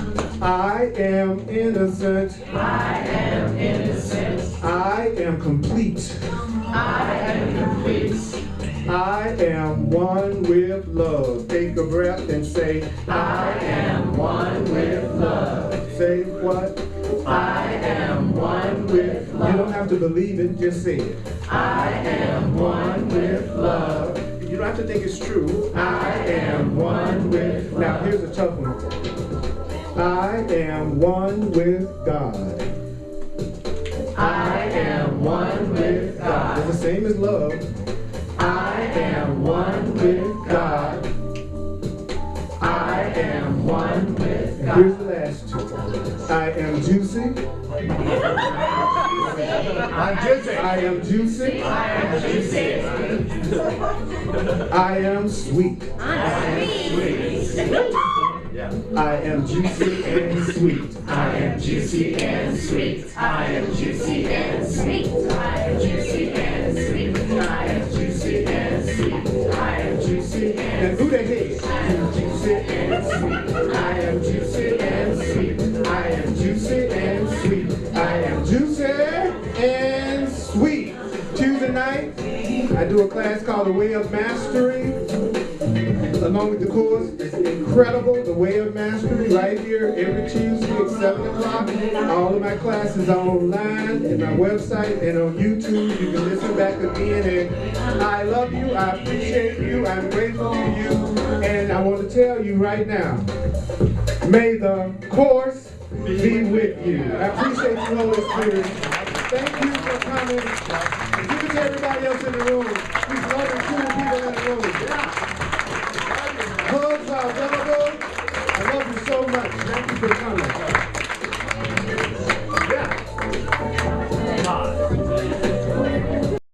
I am innocent. I am innocent. I am complete. I am complete. I am one with love. Take a breath and say, I am one with love. Say what? I am one with You love. don't have to believe it, just say it. I am one with love. You don't have to think it's true. I am one with love. Now here's a tough one. I am one with God. I am one with It's God. the same as love. I am one with God. I am one with And here's God. the last two. I am juicy. I'm juicy. I am juicy. I am juicy. I am sweet. I'm sweet. I am juicy and sweet. I am juicy and sweet. I am juicy and sweet. I am juicy and sweet. I am juicy and sweet. I am juicy and And who they hate? I am juicy and sweet. I am juicy and sweet. I am juicy and sweet. I am juicy and sweet. Tuesday night, I do a class called The Way of Mastery. Along with the course, it's incredible, The Way of Mastery, right here every Tuesday at 7 o'clock. All of my classes are online at my website and on YouTube. You can listen back again. And I love you, I appreciate you, I'm grateful to you. And I want to tell you right now, may the course be with you. I appreciate you, Holy Spirit. Thank you for coming. And give it to everybody else in the room.